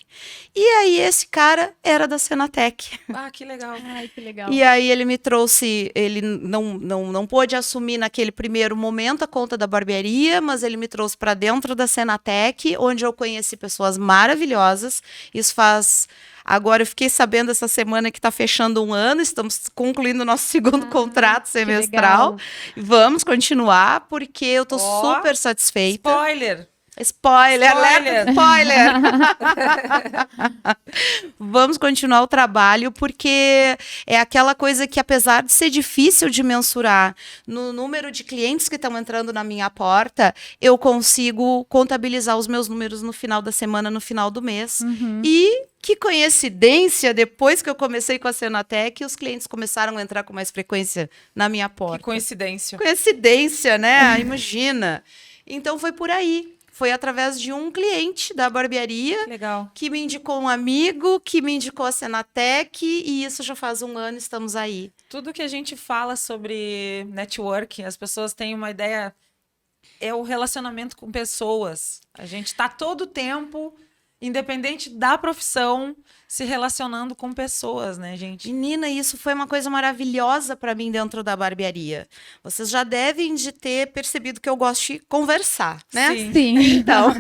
E aí esse cara era da Senatec. Ah, que legal. Ai, que legal. E aí ele me trouxe, ele não pôde assumir naquele primeiro momento a conta da barbearia, mas ele me trouxe para dentro da Senatec, onde eu conheci pessoas maravilhosas. Isso faz... Agora eu fiquei sabendo essa semana que está fechando um ano, estamos concluindo o nosso segundo contrato semestral. Vamos continuar, porque eu estou super satisfeita. Spoiler, alerta, spoiler! Vamos continuar o trabalho, porque é aquela coisa que, apesar de ser difícil de mensurar no número de clientes que estão entrando na minha porta, eu consigo contabilizar os meus números no final da semana, no final do mês. E que coincidência, depois que eu comecei com a Senatec, os clientes começaram a entrar com mais frequência na minha porta. Que coincidência. Coincidência, né? Imagina. Então foi por aí. Foi através de um cliente da barbearia que me indicou um amigo, que me indicou a Senatec, e isso já faz um ano, estamos aí. Tudo que a gente fala sobre networking, as pessoas têm uma ideia, é o relacionamento com pessoas. A gente está todo o tempo, independente da profissão, se relacionando com pessoas, né, gente? Menina, isso foi uma coisa maravilhosa para mim dentro da barbearia. Vocês já devem de ter percebido que eu gosto de conversar, né? Sim. Então,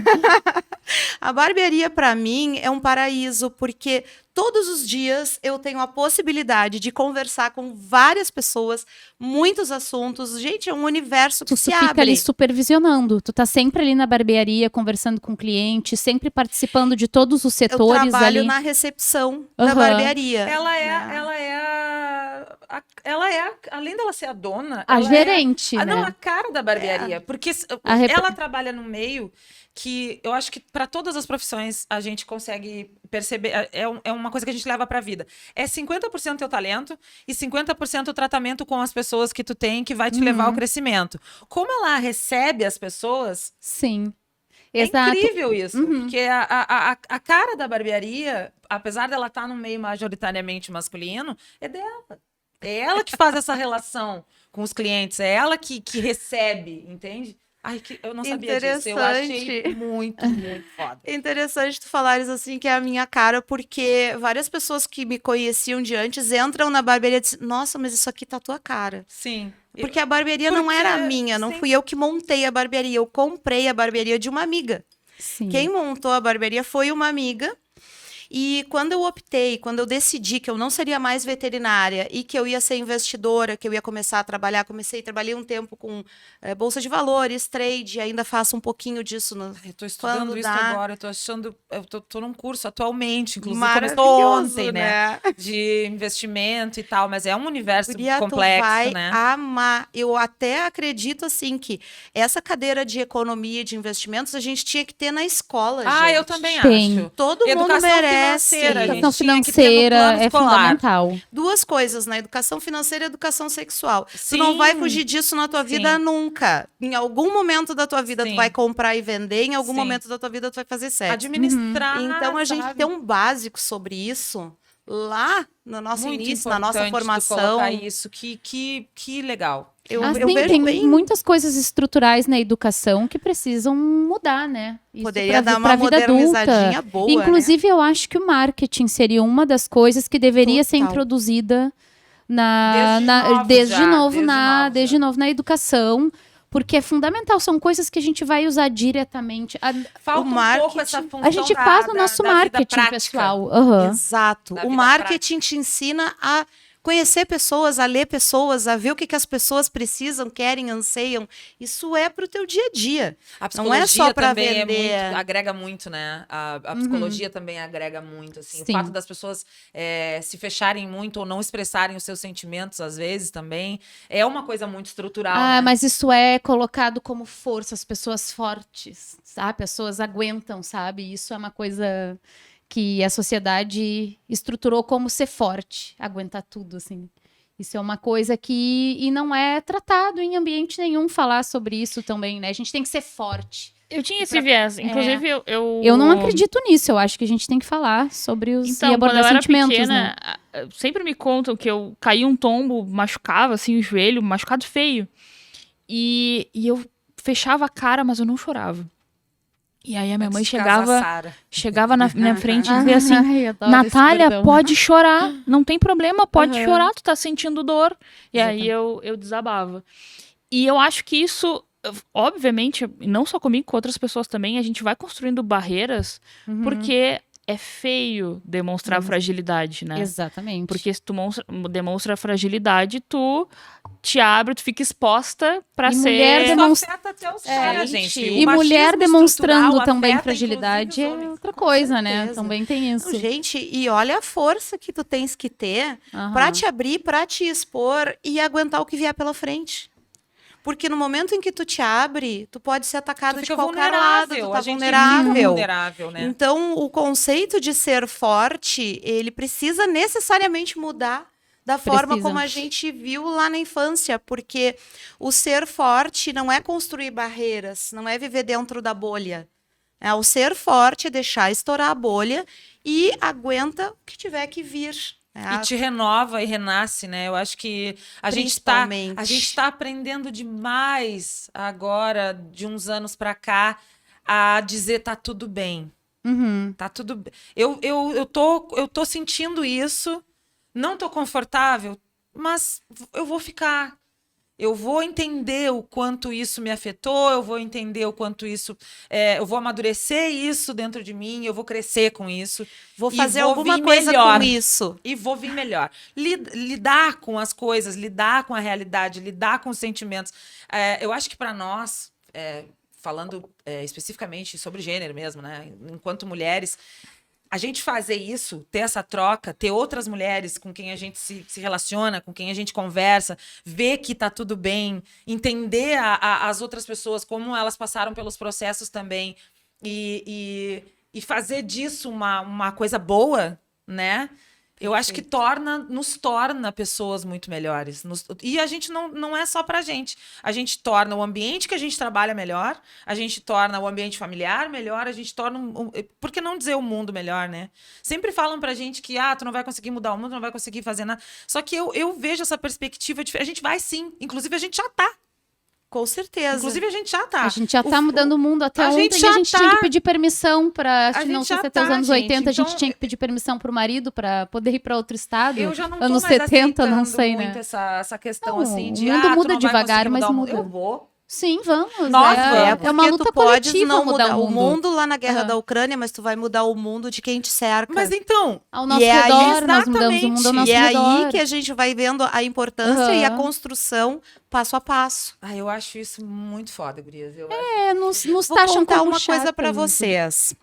a barbearia para mim é um paraíso, porque todos os dias eu tenho a possibilidade de conversar com várias pessoas, muitos assuntos. Gente, é um universo que se abre. Tu fica ali supervisionando. Tu tá sempre ali na barbearia, conversando com o cliente, sempre participando de todos os setores ali. Eu trabalho na recepção da barbearia. Ela é, além dela ser a dona... A gerente, né? Não, a cara da barbearia. Porque ela trabalha num meio que eu acho que para todas as profissões a gente consegue perceber, é uma coisa que a gente leva para a vida. É 50% teu talento e 50% o tratamento com as pessoas que tu tem que vai te levar ao crescimento. Como ela recebe as pessoas... Sim. Exato. É incrível isso, porque a cara da barbearia, apesar dela estar num meio majoritariamente masculino, é dela. É ela que faz essa relação com os clientes, é ela que recebe, entende? Ai, eu não sabia disso, eu achei muito, muito foda. Interessante tu falares assim que é a minha cara, porque várias pessoas que me conheciam de antes entram na barbearia e dizem, nossa, mas isso aqui tá a tua cara. Sim. Porque a barbearia não era a minha, não fui eu que montei a barbearia, eu comprei a barbearia de uma amiga. Sim. Quem montou a barbearia foi uma amiga, E quando eu decidi que eu não seria mais veterinária e que eu ia ser investidora, que eu ia começar a trabalhar, trabalhei um tempo com bolsa de valores, trade, ainda faço um pouquinho disso. Eu tô estudando quando isso dá. agora, eu tô achando, tô num curso atualmente, inclusive começou Maravilhoso, ontem, né? De investimento e tal, mas é um universo Guria, complexo, tu vai né? amar. Eu até acredito, assim, que essa cadeira de economia e de investimentos a gente tinha que ter na escola, Ah, gente. eu também Tem. acho. Todo mundo Educação merece. financeira, a gente Educação tinha que ter no financeira plano é escolar. fundamental. Duas coisas, na educação financeira e educação sexual. Sim, Tu não vai fugir disso na tua vida sim. nunca. Em algum momento da tua vida Sim. tu vai comprar e vender, em algum Sim. momento da tua vida tu vai fazer sexo. Administrar, Então a gente sabe? tem um básico sobre isso lá no nosso Muito início, na nossa importante tu formação. colocar isso, que legal. Eu Assim, vejo tem bem. muitas coisas estruturais na educação que precisam mudar, né? Isso Poderia pra dar pra uma vida modernizadinha adulta. boa, Inclusive, eu acho que o marketing seria uma das coisas que deveria ser Total. introduzida desde novo na educação, porque é fundamental. São coisas que a gente vai usar diretamente. Falta O um marketing- pouco essa função A gente da- faz no da- nosso da vida marketing prática. pessoal. Aham. Exato. Da O vida marketing te ensina a conhecer pessoas, a ler pessoas, a ver o que as pessoas precisam, querem, anseiam. Isso é pro teu dia a dia. A Não psicologia é só pra também vender. agrega muito, né? A psicologia também agrega muito, assim. O Sim. fato das pessoas se fecharem muito ou não expressarem os seus sentimentos, às vezes, também, é uma coisa muito estrutural, Ah, né? mas isso é colocado como força, as pessoas fortes, sabe? Pessoas aguentam, sabe? Isso é uma coisa que a sociedade estruturou como ser forte, aguentar tudo, assim. Isso é uma coisa que e não é tratado em ambiente nenhum falar sobre isso também, né? A gente tem que ser forte. Eu tinha esse viés. Inclusive, Eu não acredito nisso, eu acho que a gente tem que falar sobre os Então, e abordar quando eu era sentimentos, pequena, né? sempre me contam que eu caí um tombo, machucava, assim, o joelho, machucado feio. E eu fechava a cara, mas eu não chorava. E aí a minha mãe chegava na minha frente e dizia assim, Ai, adoro esse Natália, bordão. pode chorar, não tem problema, pode Aham. chorar, tu tá sentindo dor. E aí Exatamente. eu desabava. E eu acho que isso, obviamente, não só comigo, com outras pessoas também, a gente vai construindo barreiras, Uhum. porque é feio demonstrar fragilidade, né? Exatamente. Porque se tu demonstra fragilidade, tu te abre, tu fica exposta pra E ser... mulher Isso demonstra- afeta até os caras, gente. O E mulher machismo demonstrando estrutural também afeta, fragilidade inclusive, é os homens. outra Com coisa, né? certeza. Também tem isso. Não, gente, e olha a força que tu tens que ter Aham. pra te abrir, pra te expor e aguentar o que vier pela frente. Porque no momento em que tu te abre, tu pode ser atacado Tu de fica qualquer lado, tu vulnerável. tá A gente vulnerável. fica vulnerável, né? Então, o conceito de ser forte, ele precisa necessariamente mudar da forma Precisa. como a gente viu lá na infância, porque o ser forte não é construir barreiras, não é viver dentro da bolha. O ser forte é deixar estourar a bolha e aguenta o que tiver que vir. E te renova e renasce, né? Eu acho que a gente tá aprendendo demais agora, de uns anos pra cá, a dizer tá tudo bem. Uhum. Tá tudo bem. Eu tô sentindo isso, não tô confortável, mas eu vou ficar. Eu vou entender o quanto isso me afetou, eu vou entender o quanto isso... eu vou amadurecer isso dentro de mim, eu vou crescer com isso. Vou e fazer vou alguma vir coisa melhor. com isso. E vou vir melhor. Lidar com as coisas, lidar com a realidade, lidar com os sentimentos. Eu acho que para nós, falando especificamente sobre gênero mesmo, né? Enquanto mulheres, a gente fazer isso, ter essa troca, ter outras mulheres com quem a gente se relaciona, com quem a gente conversa, ver que tá tudo bem, entender as outras pessoas, como elas passaram pelos processos também, e fazer disso uma coisa boa, né? Eu acho que nos torna pessoas muito melhores. E a gente não é só pra gente. A gente torna o ambiente que a gente trabalha melhor, a gente torna o ambiente familiar melhor, a gente torna por que não dizer o mundo melhor, né? Sempre falam pra gente que tu não vai conseguir mudar o mundo, não vai conseguir fazer nada. Só que eu vejo essa perspectiva diferente. A gente vai sim. Inclusive, a gente já tá. Com certeza. Inclusive, a gente já tá. A gente já tá mudando o mundo. Até a ontem gente a já gente tá. tinha que pedir permissão pra... A Não gente sei já se até os tá, anos gente. 80 a gente Então, tinha que pedir permissão pro marido pra poder ir pra outro estado. Eu já não tô anos mais 70, não aceitando sei, muito né? essa questão Não, assim de o mundo tu muda não vai devagar, conseguir mas mudar o mundo. muda. Eu vou. Sim, vamos. Nós é, vamos. é uma porque luta tu podes coletiva não mudar mudar o mundo. lá na guerra Aham. da Ucrânia, mas tu vai mudar o mundo de quem te cerca. Mas então, Ao nosso é aí, redor, nós mudamos o mundo ao nosso E é redor. aí que a gente vai vendo a importância e a Aham. construção passo a passo. eu acho isso muito foda, gurias. Eu Nos Vou taxam contar como uma coisa para chatas. vocês.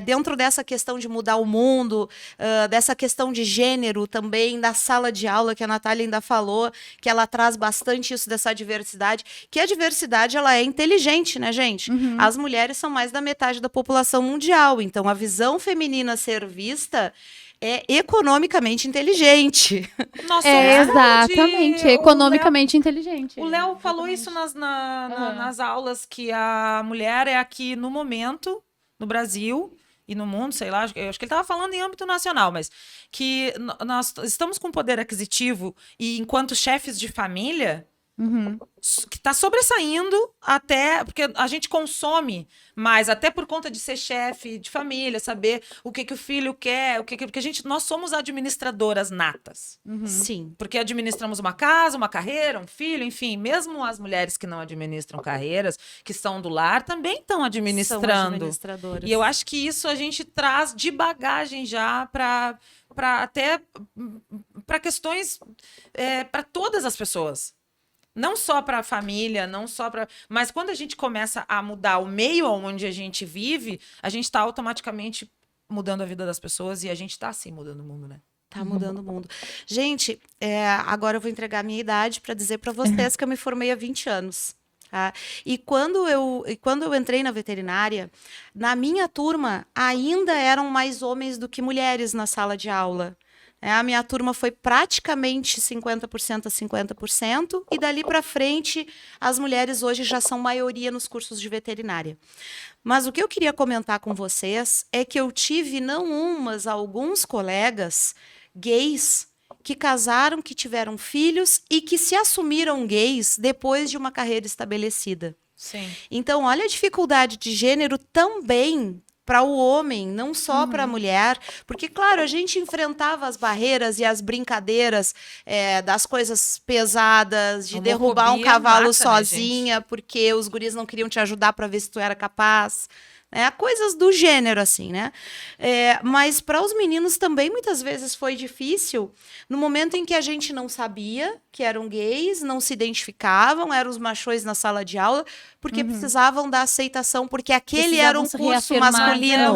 Dentro dessa questão de mudar o mundo, dessa questão de gênero também, da sala de aula, que a Natália ainda falou, que ela traz bastante isso dessa diversidade, que a diversidade ela é inteligente, né, gente? As mulheres são mais da metade da população mundial, então a visão feminina a ser vista é economicamente inteligente. Nossa, É, verdade. exatamente. O Economicamente inteligente. O Léo falou isso nas aulas, que a mulher é aqui no momento, no Brasil e no mundo, sei lá, eu acho que ele estava falando em âmbito nacional, mas que nós estamos com poder aquisitivo e enquanto chefes de família, que está sobressaindo até, porque a gente consome mais, até por conta de ser chefe de família, saber o que o filho quer, porque nós somos administradoras natas. Sim. Porque administramos uma casa, uma carreira, um filho, enfim, mesmo as mulheres que não administram carreiras, que são do lar, também estão São administrando. administradoras. E eu acho que isso a gente traz de bagagem já para até para questões para todas as pessoas. Não só para a família, não só para. Mas quando a gente começa a mudar o meio onde a gente vive, a gente está automaticamente mudando a vida das pessoas e a gente está sim mudando o mundo, né? Tá mudando o mundo. Gente, agora eu vou entregar a minha idade para dizer para vocês que eu me formei há 20 anos. Tá? E quando eu entrei na veterinária, na minha turma ainda eram mais homens do que mulheres na sala de aula. A minha turma foi praticamente 50% a 50%, e dali para frente as mulheres hoje já são maioria nos cursos de veterinária. Mas o que eu queria comentar com vocês é que eu tive não umas, alguns colegas gays que casaram, que tiveram filhos e que se assumiram gays depois de uma carreira estabelecida. Sim. Então, olha a dificuldade de gênero também para o homem, não só para a mulher, porque, claro, a gente enfrentava as barreiras e as brincadeiras das coisas pesadas, de derrubar um Homofobia cavalo mata, né, sozinha, porque os guris não queriam te ajudar para ver se tu era capaz. Coisas do gênero, assim, né? Mas para os meninos também, muitas vezes, foi difícil, no momento em que a gente não sabia que eram gays, não se identificavam, eram os machões na sala de aula, porque precisavam da aceitação, porque aquele era um Precisavam se curso reafirmar. masculino. É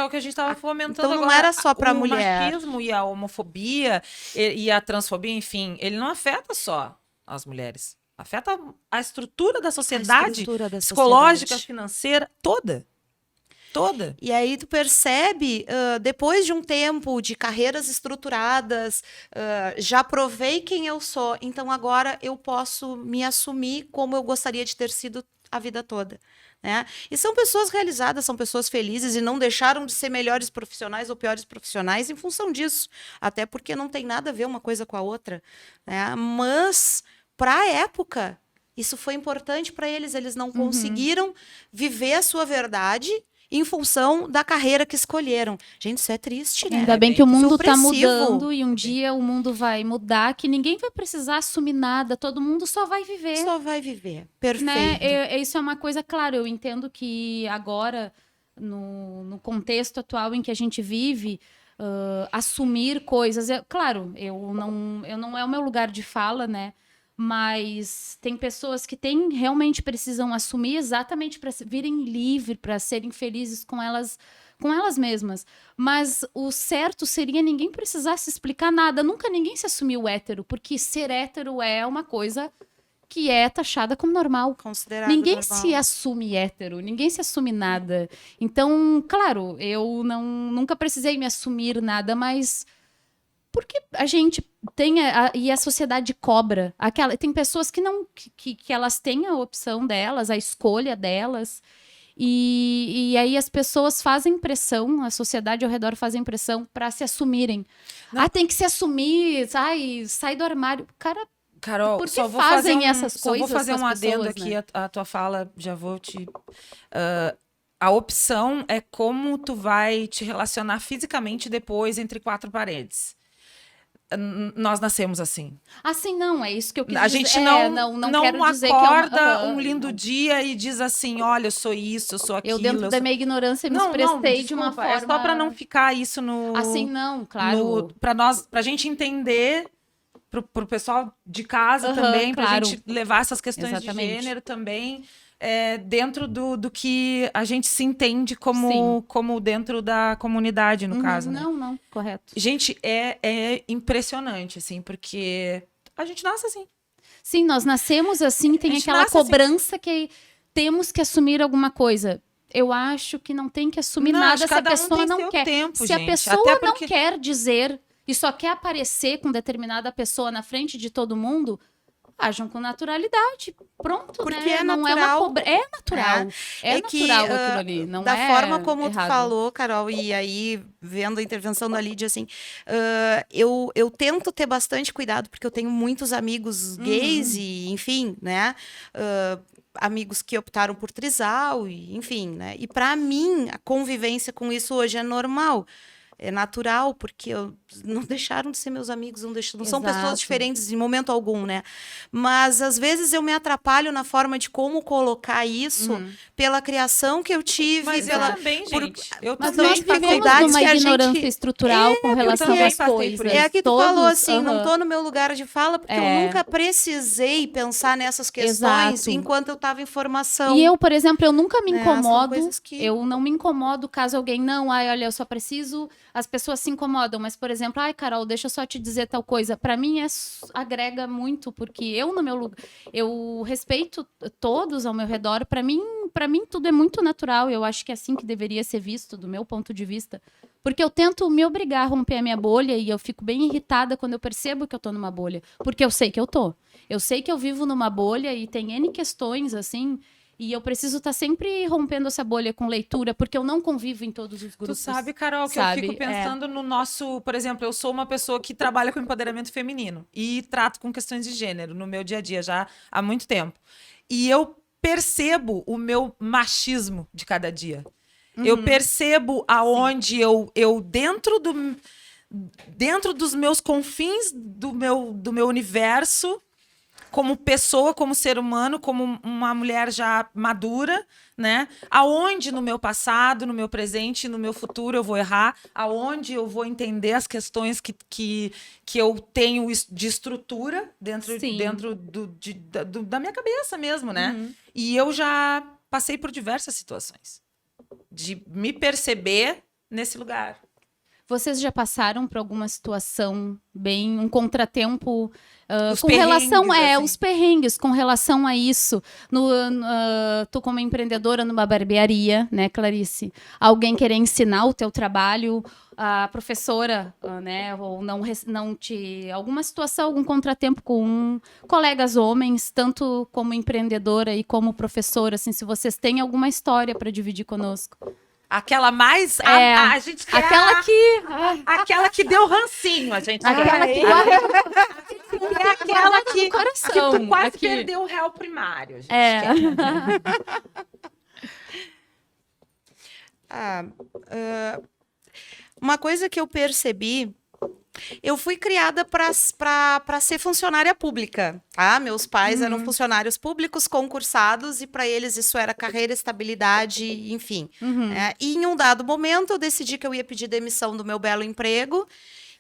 o que a gente estava fomentando Então não agora. era só pra o mulher. O machismo e a homofobia e a transfobia, enfim, ele não afeta só as mulheres. Afeta a estrutura da sociedade, psicológica, financeira, toda. Toda. E aí tu percebe, depois de um tempo de carreiras estruturadas, já provei quem eu sou, então agora eu posso me assumir como eu gostaria de ter sido a vida toda. Né? E são pessoas realizadas, são pessoas felizes e não deixaram de ser melhores profissionais ou piores profissionais em função disso. Até porque não tem nada a ver uma coisa com a outra. Né? Mas, para a época, isso foi importante para eles. Eles não conseguiram viver a sua verdade em função da carreira que escolheram. Gente, isso é triste, né? Ainda bem que o mundo está supressivo. mudando e um dia o mundo vai mudar, que ninguém vai precisar assumir nada, todo mundo só vai viver. Só vai viver. Perfeito. Né? Isso é uma coisa, claro, eu entendo que agora, no contexto atual em que a gente vive, assumir coisas... Claro, eu não é o meu lugar de fala, né? Mas tem pessoas que realmente precisam assumir exatamente para virem livres, para serem felizes com elas mesmas. Mas o certo seria ninguém precisar se explicar nada. Nunca ninguém se assumiu hétero, porque ser hétero é uma coisa que é taxada como normal. Considerado Ninguém normal. se assume hétero, ninguém se assume nada. Então, claro, eu nunca precisei me assumir nada, mas... Porque a gente tem e a sociedade cobra. Tem pessoas que não que elas têm a opção delas, a escolha delas. E aí as pessoas fazem pressão, a sociedade ao redor fazem pressão para se assumirem. Não. Tem que se assumir, sai do armário. Cara, Carol, por que só vou fazem fazer essas só vou coisas fazer com um as adendo pessoas, aqui né? à tua fala, já vou te... a opção é como tu vai te relacionar fisicamente depois entre quatro paredes. nós nascemos assim. Assim, não, é isso que eu quis A dizer. gente não quero dizer que acorda é um lindo dia e diz assim, olha, eu sou isso, eu sou aquilo. Eu, dentro da minha ignorância, me Não, expressei de uma desculpa, forma... é só para não ficar isso no... Assim, não, claro. Pra gente entender, pro pessoal de casa também, pra claro. gente levar essas questões Exatamente. de gênero também, dentro do que a gente se entende como dentro da comunidade, no caso, né? Não, correto. Gente, é impressionante, assim, porque a gente nasce assim. Sim, nós nascemos assim, tem gente aquela nasce assim. cobrança que temos que assumir alguma coisa. Eu acho que não tem que assumir Não, nada acho que se a cada um pessoa tem não seu quer. tempo, Se gente. a pessoa Até não porque- quer dizer e só quer aparecer com determinada pessoa na frente de todo mundo, ajam com naturalidade. Pronto, Porque né? é Não é uma natural. cobra... É natural. É que, natural aquilo ali. Não da é forma como errado. tu falou, Carol, e aí, vendo a intervenção da Lídia, assim, eu tento ter bastante cuidado, porque eu tenho muitos amigos gays e, enfim, né? Amigos que optaram por trisal, e, enfim, né? E para mim, a convivência com isso hoje é normal. É natural, porque não deixaram de ser meus amigos, não são pessoas Exato. diferentes em momento algum, né? Mas às vezes eu me atrapalho na forma de como colocar isso pela criação que eu tive, Mas pela eu também, gente. Eu Mas também nós Também vivemos dificuldades numa que a ignorância gente- estrutural com relação também às passei por coisas. isso. É que tu Todos, falou assim, não aham. tô no meu lugar de fala, porque eu nunca precisei pensar nessas questões Exato. enquanto eu estava em formação. E eu, por exemplo, eu nunca me são incomodo. coisas que- Eu não me incomodo caso alguém não, ai, olha, eu só preciso. As pessoas se incomodam, mas, por exemplo, ai, Carol, deixa eu só te dizer tal coisa. Pra mim, agrega muito, porque eu, no meu lugar, eu respeito todos ao meu redor. Pra mim, tudo é muito natural. Eu acho que é assim que deveria ser visto, do meu ponto de vista. Porque eu tento me obrigar a romper a minha bolha e eu fico bem irritada quando eu percebo que eu tô numa bolha. Porque eu sei que eu tô. Eu sei que eu vivo numa bolha e tem N questões, assim. E eu preciso estar sempre rompendo essa bolha com leitura, porque eu não convivo em todos os Tu grupos. sabe, Carol, que sabe? eu fico pensando no nosso... Por exemplo, eu sou uma pessoa que trabalha com empoderamento feminino e trato com questões de gênero no meu dia a dia já há muito tempo. E eu percebo o meu machismo de cada dia. Eu percebo aonde eu dentro dos meus confins do meu universo, como pessoa, como ser humano, como uma mulher já madura, né? Aonde no meu passado, no meu presente, no meu futuro eu vou errar, aonde eu vou entender as questões que eu tenho de estrutura dentro Sim. da minha cabeça mesmo, né? E eu já passei por diversas situações de me perceber nesse lugar. Vocês já passaram por alguma situação um contratempo Os com relação perrengues, assim. os perrengues com relação a isso? Tu como empreendedora numa barbearia, né, Clarice? Alguém querer ensinar o teu trabalho, a professora, né, ou alguma situação, algum contratempo com colegas homens, tanto como empreendedora e como professora, assim, se vocês têm alguma história para dividir conosco. Aquela mais... a gente quer aquela que deu rancinho, a gente Aquela quer. que É aquela que coração. tu quase aqui. perdeu o réu primário. A gente É. quer. Uma coisa que eu percebi, eu fui criada para ser funcionária pública, tá? Meus pais eram funcionários públicos concursados e para eles isso era carreira, estabilidade, enfim. né? E em um dado momento eu decidi que eu ia pedir demissão do meu belo emprego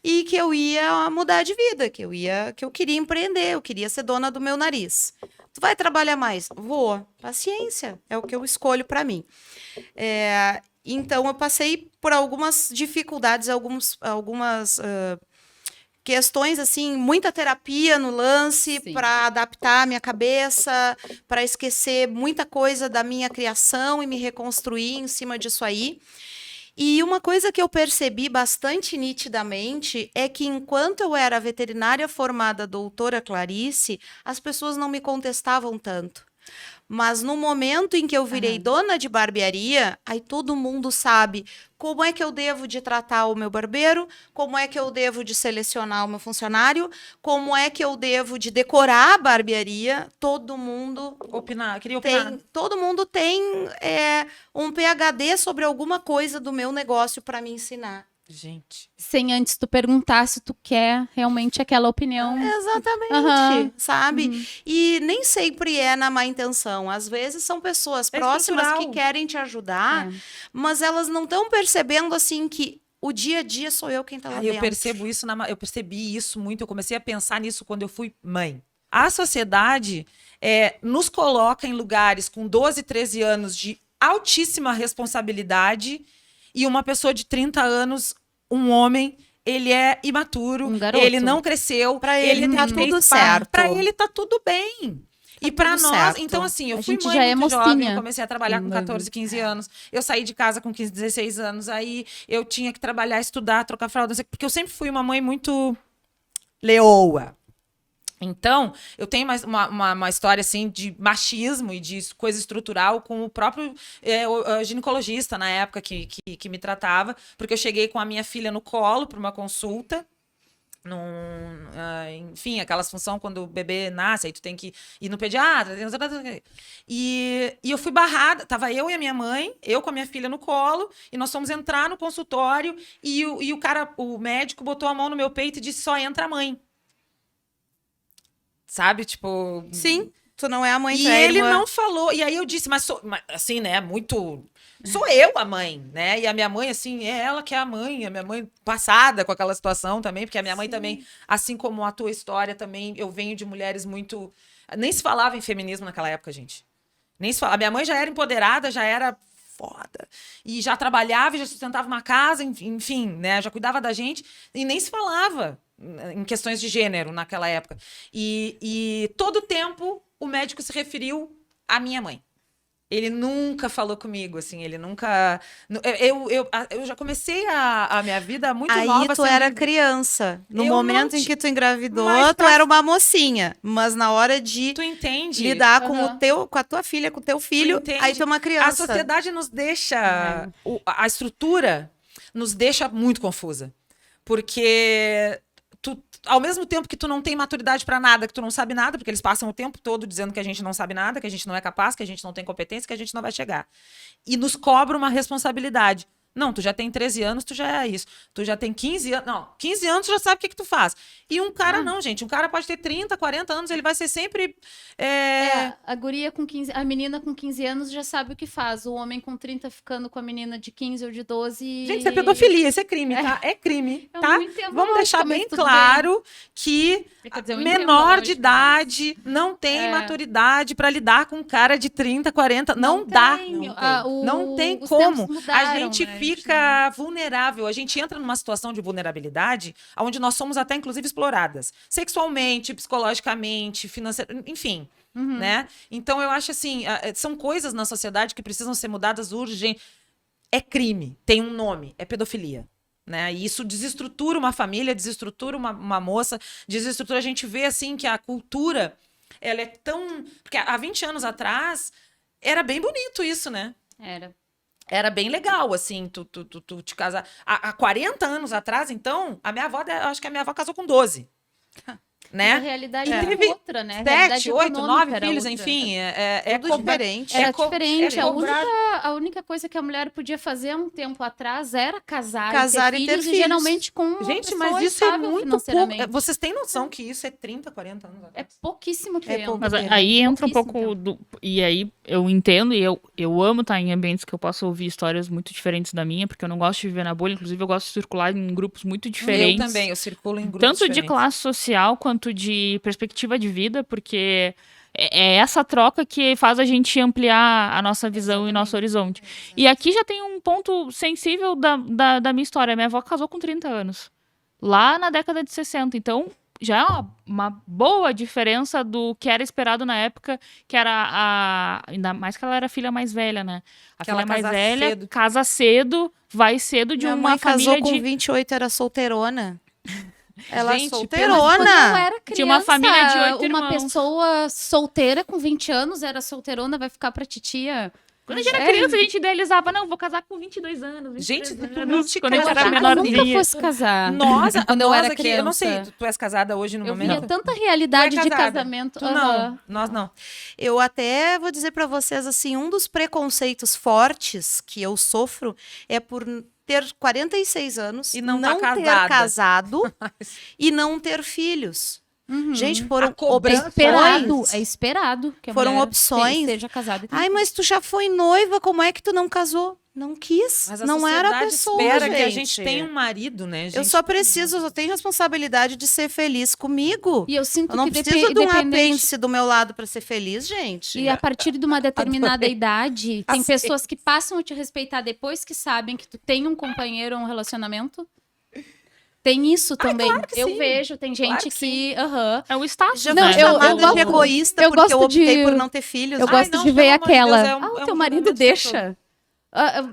e que eu ia mudar de vida, que eu queria empreender, eu queria ser dona do meu nariz. Tu vai trabalhar mais? Vou. Paciência, é o que eu escolho para mim. Então, eu passei por algumas dificuldades, algumas questões, assim, muita terapia no lance para adaptar a minha cabeça, para esquecer muita coisa da minha criação e me reconstruir em cima disso aí. E uma coisa que eu percebi bastante nitidamente é que enquanto eu era veterinária formada doutora Clarice, as pessoas não me contestavam tanto. Mas no momento em que eu virei dona de barbearia, aí todo mundo sabe como é que eu devo de tratar o meu barbeiro, como é que eu devo de selecionar o meu funcionário, como é que eu devo de decorar a barbearia. Todo mundo Queria opinar. todo mundo tem um PhD sobre alguma coisa do meu negócio para me ensinar. Gente. sem antes tu perguntar se tu quer realmente aquela opinião. Exatamente, Aham. sabe? E nem sempre é na má intenção. Às vezes são pessoas É próximas que estrutural. querem te ajudar, É. mas elas não estão percebendo, assim, que o dia a dia sou eu quem tá lá Ah, dentro. eu percebi isso muito, eu comecei a pensar nisso quando eu fui mãe. A sociedade nos coloca em lugares com 12, 13 anos de altíssima responsabilidade e uma pessoa de 30 anos, um homem, ele é imaturo, Um garoto. ele não cresceu, Pra ele tá tem tudo espaço. certo. Pra ele tá tudo bem. E pra tudo nós, certo. então assim, eu A fui gente mãe já é muito jovem, mocinha. eu comecei a trabalhar com 14, 15 anos. Eu saí de casa com 15, 16 anos, aí eu tinha que trabalhar, estudar, trocar fralda, não sei o quê, porque eu sempre fui uma mãe muito leoa. Então, eu tenho uma história assim de machismo e de coisa estrutural com o próprio o ginecologista na época que me tratava, porque eu cheguei com a minha filha no colo para uma consulta. Enfim, aquelas funções quando o bebê nasce, aí tu tem que ir no pediatra. E eu fui barrada. Tava eu e a minha mãe, eu com a minha filha no colo, e nós fomos entrar no consultório, e o médico botou a mão no meu peito e disse: só entra a mãe. Sabe? Tipo. Sim, tu não é a mãe, E tu é a ele irmã. não falou. E aí eu disse, mas assim, né? Muito. Sou eu a mãe, né? E a minha mãe, assim, é ela que é a mãe. A minha mãe passada com aquela situação também, porque a minha mãe também, assim como a tua história também, eu venho de mulheres muito. Nem se falava em feminismo naquela época, gente. Nem se falava. A minha mãe já era empoderada, já era foda. E já trabalhava, já sustentava uma casa, enfim, né? Já cuidava da gente. E nem se falava em questões de gênero naquela época. E todo tempo o médico se referiu à minha mãe. Ele nunca falou comigo, assim, ele nunca... Eu já comecei a minha vida muito Aí nova. tu sendo- era criança. No Eu momento não em que tu engravidou, Mas tu pra- era uma mocinha. Mas na hora de Tu entende? lidar com Aham. com a tua filha, com o teu filho, entende? aí tu é uma A criança. sociedade nos deixa... A estrutura nos deixa muito confusa. Porque ao mesmo tempo que tu não tem maturidade pra nada, que tu não sabe nada, porque eles passam o tempo todo dizendo que a gente não sabe nada, que a gente não é capaz, que a gente não tem competência, que a gente não vai chegar. E nos cobra uma responsabilidade. Não, tu já tem 13 anos, tu já é isso. Tu já tem 15 anos. Não, 15 anos tu já sabe o que tu faz. E um cara não, gente. Um cara pode ter 30, 40 anos, ele vai ser sempre. A guria com 15, a menina com 15 anos já sabe o que faz. O homem com 30 ficando com a menina de 15 ou de 12. Gente, isso é pedofilia, isso é crime, tá? É crime, Eu tá? não entendo a Vamos deixar lógica, mas bem tudo claro que Quer dizer, eu entendo a menor de lógica, mas- idade não tem É. maturidade pra lidar com um cara de 30, 40. Não dá. tem. Não tem Os como. tempos mudaram, A gente né? fica vulnerável. A gente entra numa situação de vulnerabilidade onde nós somos até, inclusive, exploradas. Sexualmente, psicologicamente, financeiramente, enfim. Uhum. Né? Então, eu acho assim, são coisas na sociedade que precisam ser mudadas urgente. É crime, tem um nome, é pedofilia. Né? E isso desestrutura uma família, desestrutura uma moça, desestrutura. A gente vê assim que a cultura, ela é tão... Porque há 20 anos atrás, era bem bonito isso, né? Era bem legal, assim, tu te casar. Há 40 anos atrás, então, a minha avó, acho que a minha avó casou com 12. Né? A Né? realidade E era teve outra, né? A realidade 7, 8, econômica 9 era filhos, outra. enfim. Tudo diferente. Era diferente. cobrar- A única coisa que a mulher podia fazer há um tempo atrás era casar, Casar e e ter ter filhos, e filhos. geralmente com uma Gente, pessoa mas isso é estável muito pouco. financeiramente. Vocês têm noção que isso é 30, 40 anos É atrás? pouquíssimo tempo. pouco Mas tempo. aí entra um Pouquíssimo pouco do. E aí eu entendo e eu amo estar em ambientes que eu posso ouvir histórias muito diferentes da minha, porque eu não gosto de viver na bolha. Inclusive, eu gosto de circular em grupos muito diferentes. Eu também, eu circulo em grupos Tanto de diferentes. classe social quanto de perspectiva de vida, porque é essa troca que faz a gente ampliar a nossa visão e nosso horizonte. E aqui já tem um ponto sensível da minha história. Minha avó casou com 30 anos, lá na década de 60. Então, já é uma boa diferença do que era esperado na época, que era ainda mais que ela era a filha mais velha, né? A Que ela filha mais casa velha cedo. casa cedo, vai cedo de Minha uma mãe família casou com de... 28, era solteirona. Ela Gente, Quando eu solteirona. era criança, Tinha uma família de 8 uma irmãos. pessoa solteira com 20 anos era solteirona, vai ficar pra titia. Quando a gente era criança, a gente idealizava, não, vou casar com 22 anos. 23 Gente, tu anos. não te Quando a gente casa. era Eu menorzinha. nunca fosse casar. Nós, Quando eu nós era aqui, eu não sei, criança. tu és casada hoje no Eu momento? via tanta realidade Tu é de casada? casamento. Tu Aham. não, nós não. Eu até vou dizer pra vocês assim, um dos preconceitos fortes que eu sofro é por ter 46 anos E não tá ter casada. casado e não ter filhos. Uhum. Gente, foram A cobrança- opções. É esperado que a Foram mulher opções. seja casada. e tenha Ai, mas tu já foi noiva, como é que tu não casou? Não quis. Mas a Não era a sociedade pessoa, espera gente. que a gente tenha um marido, né, gente? Eu só tenho responsabilidade de ser feliz comigo. E eu sinto Eu não que preciso de um independente- apêndice do meu lado para ser feliz, gente. E a partir de uma determinada Adorei. idade, tem Aceito. pessoas que passam a te respeitar depois que sabem que tu tem um companheiro ou um relacionamento. Tem isso também. claro que Eu sim. vejo, tem gente Claro que que. Aham. É o status, Já Não, fui né? eu chamada gosto- de egoísta eu porque eu gosto de- optei por não ter filhos. Eu Ai, gosto não, de ver pelo amor de aquela. Deus, é um o teu julgamento marido todo. deixa.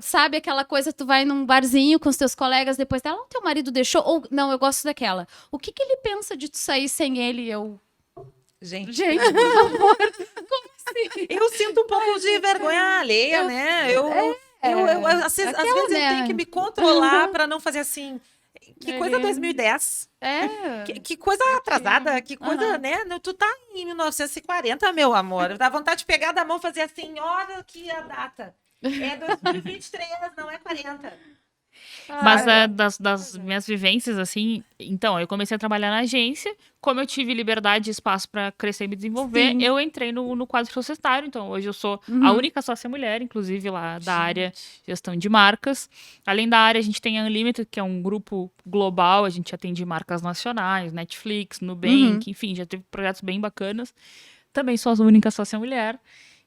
Sabe aquela coisa, tu vai num barzinho com os teus colegas depois dela, teu marido deixou. Ou não, eu gosto daquela. O que ele pensa de tu sair sem ele? Gente, Gente, por favor. Como assim? eu sinto um pouco de vergonha alheia, né? Às vezes Aquela, eu né? tenho que me controlar pra não fazer assim. Que coisa 2010. É. Que coisa atrasada, que coisa, Aham. né? Tu tá em 1940, meu amor. Dá vontade de pegar da mão e fazer assim, olha aqui a data. É 2023, não é 40. Mas das minhas vivências, assim, então, eu comecei a trabalhar na agência, como eu tive liberdade e espaço para crescer e me desenvolver, Sim. eu entrei no quadro societário, então hoje eu sou Uhum. a única sócia mulher, inclusive lá da área gestão de marcas. Além da área, a gente tem a Unlimited, que é um grupo global, a gente atende marcas nacionais, Netflix, Nubank, enfim, já teve projetos bem bacanas. Também sou a única sócia mulher.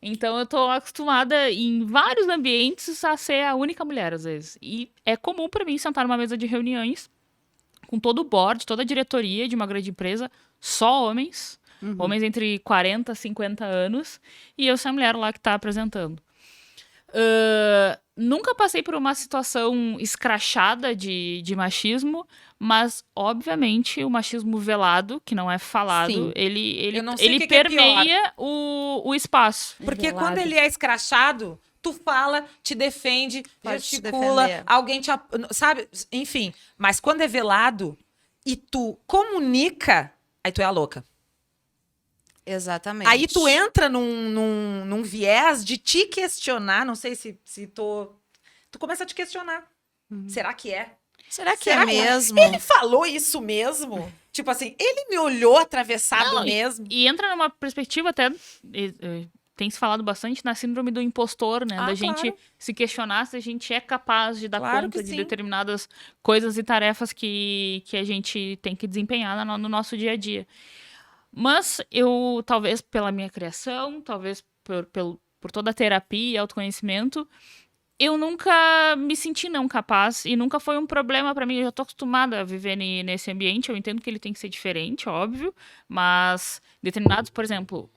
Então, eu tô acostumada em vários ambientes a ser a única mulher, às vezes. E é comum para mim sentar numa mesa de reuniões com todo o board, toda a diretoria de uma grande empresa, só homens. Homens entre 40 e 50 anos. E eu sou a mulher lá que tá apresentando. Nunca passei por uma situação escrachada de machismo, mas, obviamente, o machismo velado, que não é falado, Sim. Eu não sei o ele que é pior. permeia o espaço. Porque Velado. quando ele é escrachado, tu fala, te defende, Pode te gesticula, defender. alguém te... Sabe? Enfim. Mas quando é velado e tu comunica, aí tu é a louca. Exatamente. Aí tu entra num viés de te questionar, não sei se tu começa a te questionar. Será que é? Será que Será é que mesmo? Ele falou isso mesmo? Tipo assim, ele me olhou atravessado Não, mesmo. E entra numa perspectiva até... tem se falado bastante na síndrome do impostor, né? Ah, da gente claro. se questionar se a gente é capaz de dar Claro conta que de sim. determinadas coisas e tarefas que a gente tem que desempenhar no nosso dia a dia. Mas eu, talvez pela minha criação, talvez por toda a terapia e autoconhecimento, eu nunca me senti não capaz e nunca foi um problema pra mim. Eu já tô acostumada a viver nesse ambiente. Eu entendo que ele tem que ser diferente, óbvio, mas determinados, por exemplo,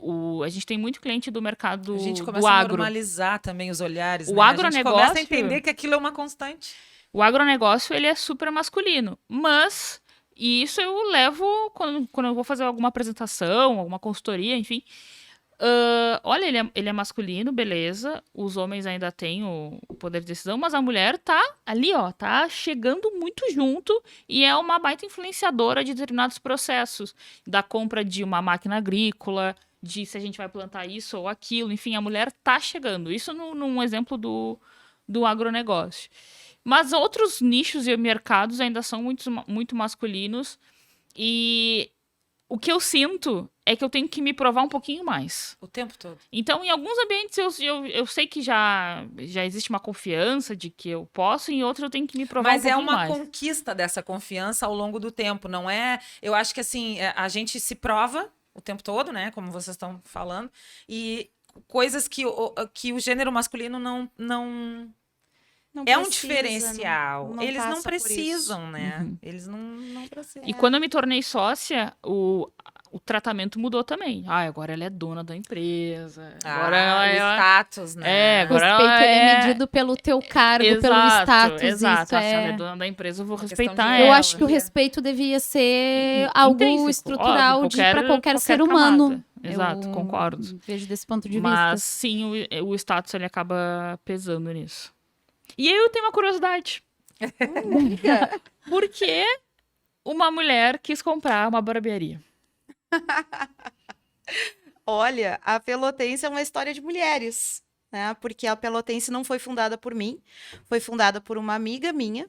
a gente tem muito cliente do mercado A gente do começa a agro. normalizar também os olhares, O né? A gente começa a agronegócio- entender que aquilo é uma constante. O agronegócio, ele é super masculino, mas e isso eu levo quando eu vou fazer alguma apresentação, alguma consultoria, enfim. Olha, ele é masculino, beleza. Os homens ainda têm o poder de decisão, mas a mulher tá ali, ó, tá chegando muito junto e é uma baita influenciadora de determinados processos, da compra de uma máquina agrícola, de se a gente vai plantar isso ou aquilo, enfim, a mulher tá chegando. Isso num exemplo do agronegócio. Mas outros nichos e mercados ainda são muito masculinos e o que eu sinto é que eu tenho que me provar um pouquinho mais. O tempo todo. Então, em alguns ambientes eu sei que já existe uma confiança de que eu posso, em outros eu tenho que me provar Mas um é pouquinho uma mais. conquista dessa confiança ao longo do tempo, não é? Eu acho que assim, a gente se prova o tempo todo, né? Como vocês estão falando, e coisas que o gênero masculino não Não é um precisa, diferencial. não Eles não passa por isso. precisam, né? Uhum. Eles não precisam. E quando eu me tornei sócia, o tratamento mudou também. Agora ela é dona da empresa. Agora o ela status, né? É, O agora respeito ela ele é é- medido pelo teu cargo, pelo status. Exato. Isso Se ela é é... dona da empresa, eu vou Uma questão respeitar de- Eu ela. acho que o respeito devia ser Intrínseco, algo estrutural óbvio, para qualquer ser humano. camada. Exato, Eu concordo. Vejo desse ponto de Mas vista. sim, o status ele acaba pesando nisso. E aí eu tenho uma curiosidade. Por que uma mulher quis comprar uma barbearia? Olha, a Pelotense é uma história de mulheres. né? Porque a Pelotense não foi fundada por mim, foi fundada por uma amiga minha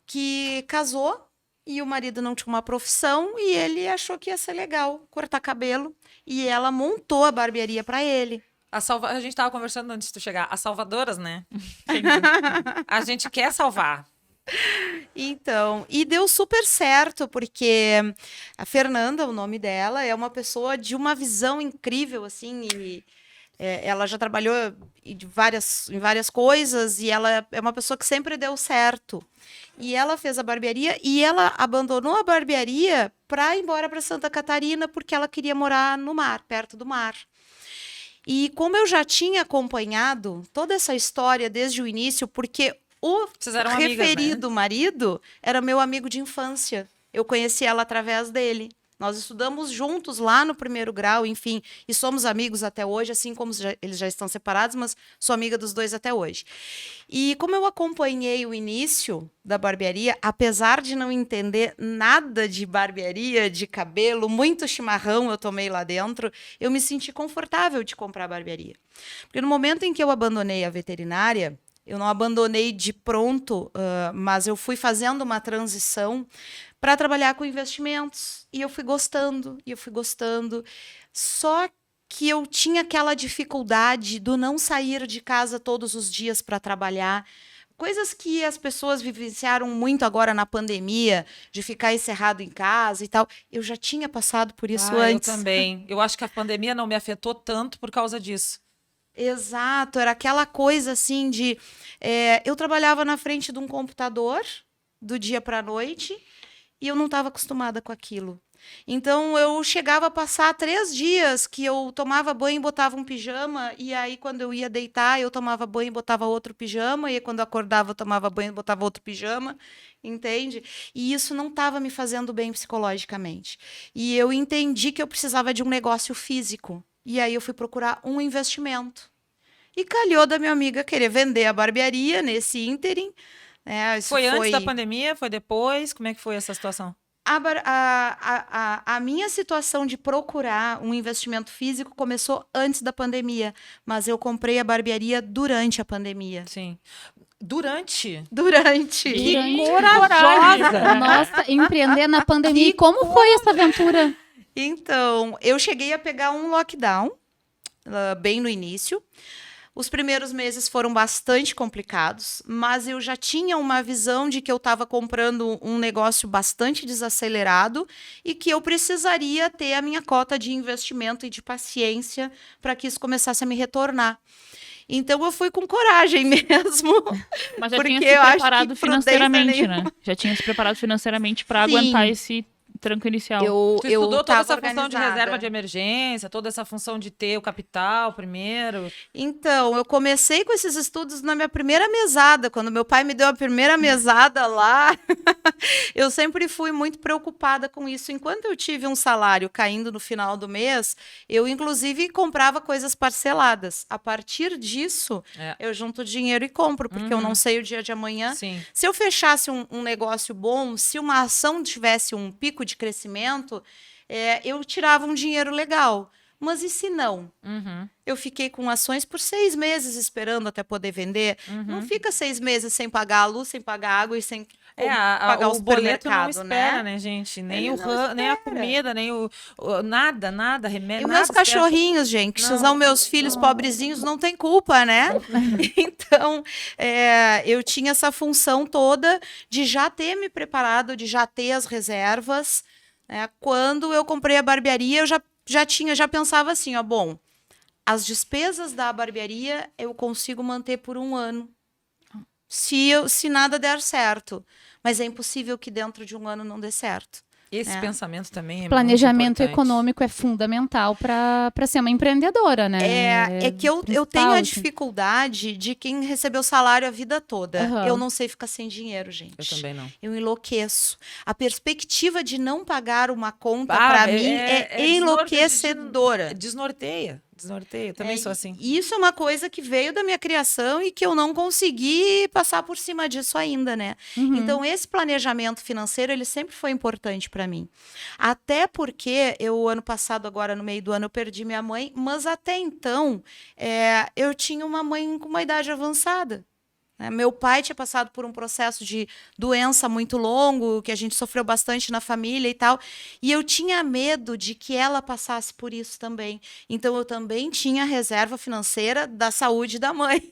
que casou e o marido não tinha uma profissão e ele achou que ia ser legal cortar cabelo e ela montou a barbearia para ele. A gente tava conversando antes de tu chegar. As salvadoras, né? A gente quer salvar. Então, e deu super certo, porque a Fernanda, o nome dela, é uma pessoa de uma visão incrível, assim, e ela já trabalhou em várias coisas, e ela é uma pessoa que sempre deu certo. E ela fez a barbearia, e ela abandonou a barbearia para ir embora para Santa Catarina, porque ela queria morar no mar, perto do mar. E como eu já tinha acompanhado toda essa história desde o início, porque o Vocês eram amigas, né? referido marido era meu amigo de infância. Eu conheci ela através dele. Nós estudamos juntos lá no 1º grau, enfim, e somos amigos até hoje, assim como eles já estão separados, mas sou amiga dos dois até hoje. E como eu acompanhei o início da barbearia, apesar de não entender nada de barbearia, de cabelo, muito chimarrão eu tomei lá dentro, eu me senti confortável de comprar a barbearia. Porque no momento em que eu abandonei a veterinária, eu não abandonei de pronto, mas eu fui fazendo uma transição para trabalhar com investimentos. E eu fui gostando, e eu fui gostando. Só que eu tinha aquela dificuldade do não sair de casa todos os dias para trabalhar. Coisas que as pessoas vivenciaram muito agora na pandemia, de ficar encerrado em casa e tal. Eu já tinha passado por isso antes. Eu também. Eu acho que a pandemia não me afetou tanto por causa disso. Exato, era aquela coisa assim de... eu trabalhava na frente de um computador do dia para a noite e eu não estava acostumada com aquilo. Então, eu chegava a passar 3 dias que eu tomava banho e botava um pijama, e aí quando eu ia deitar, eu tomava banho e botava outro pijama, e aí, quando eu acordava, eu tomava banho e botava outro pijama, entende? E isso não estava me fazendo bem psicologicamente. E eu entendi que eu precisava de um negócio físico. E aí eu fui procurar um investimento. E calhou da minha amiga querer vender a barbearia nesse ínterim. Foi antes da pandemia? Foi depois? Como é que foi essa situação? A minha situação de procurar um investimento físico começou antes da pandemia, mas eu comprei a barbearia durante a pandemia. Sim. Durante? Durante. Que corajosa! Nossa, empreender na pandemia. E como foi essa aventura? Então, eu cheguei a pegar um lockdown, bem no início. Os primeiros meses foram bastante complicados, mas eu já tinha uma visão de que eu estava comprando um negócio bastante desacelerado e que eu precisaria ter a minha cota de investimento e de paciência para que isso começasse a me retornar. Então, eu fui com coragem mesmo. Mas já porque tinha eu se acho preparado que prudência financeiramente, né? nenhuma. Já tinha se preparado financeiramente para Sim. aguentar esse tranco inicial. Tu estudou toda essa tava função de organizada. reserva de emergência, toda essa função de ter o capital primeiro. Então, eu comecei com esses estudos na minha primeira mesada. Quando meu pai me deu a primeira mesada lá, eu sempre fui muito preocupada com isso. Enquanto eu tive um salário caindo no final do mês, eu, inclusive, comprava coisas parceladas. A partir disso, eu junto dinheiro e compro, porque eu não sei o dia de amanhã. Sim. Se eu fechasse um negócio bom, se uma ação tivesse um pico de crescimento, eu tirava um dinheiro legal. Mas e se não? Uhum. Eu fiquei com ações por 6 meses esperando até poder vender. Não fica 6 meses sem pagar a luz, sem pagar a água e sem pagar o o boleto não supermercado, espera, né, gente? Nem Ele não nem a espera. comida, nem nada, E remédio. meus nada espera. cachorrinhos, gente, que são meus filhos pobrezinhos, não tem culpa, né? Então, eu tinha essa função toda de já ter me preparado, de já ter as reservas. Né? Quando eu comprei a barbearia, eu já pensava assim, ó, bom, as despesas da barbearia eu consigo manter por 1 ano, se nada der certo. Mas é impossível que dentro de 1 ano não dê certo. Esse pensamento também é Planejamento muito importante. econômico é fundamental para ser uma empreendedora, né? É que eu tenho principal, a assim. dificuldade de quem recebeu salário a vida toda. Aham. Eu não sei ficar sem dinheiro, gente. Eu também não. Eu enlouqueço. A perspectiva de não pagar uma conta, Ah, para mim, é enlouquecedora. Desnorteia. desnorteia. Eu também sou assim. E isso é uma coisa que veio da minha criação e que eu não consegui passar por cima disso ainda, né? Então, esse planejamento financeiro, ele sempre foi importante para mim. Até porque ano passado, agora no meio do ano, eu perdi minha mãe, mas até então, eu tinha uma mãe com uma idade avançada. Meu pai tinha passado por um processo de doença muito longo, que a gente sofreu bastante na família e tal, e eu tinha medo de que ela passasse por isso também. Então, eu também tinha reserva financeira da saúde da mãe.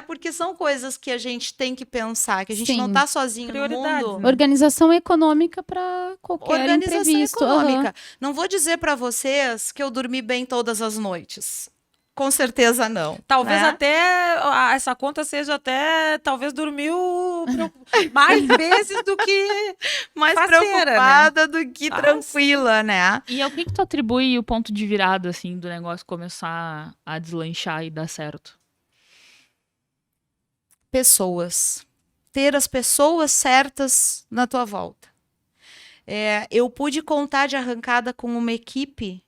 Porque são coisas que a gente tem que pensar, que a gente Sim. não está sozinho no Prioridades, mundo. né? Organização econômica para qualquer Organização imprevisto. econômica. Não vou dizer para vocês que eu dormi bem todas as noites. Com certeza não. Talvez né? até essa conta seja até, talvez dormiu mais vezes do que Mais faceira, preocupada do que Nossa. tranquila, né? E ao que tu atribui o ponto de virada, assim, do negócio começar a deslanchar e dar certo? Pessoas. Ter as pessoas certas na tua volta. Eu pude contar de arrancada com uma equipe,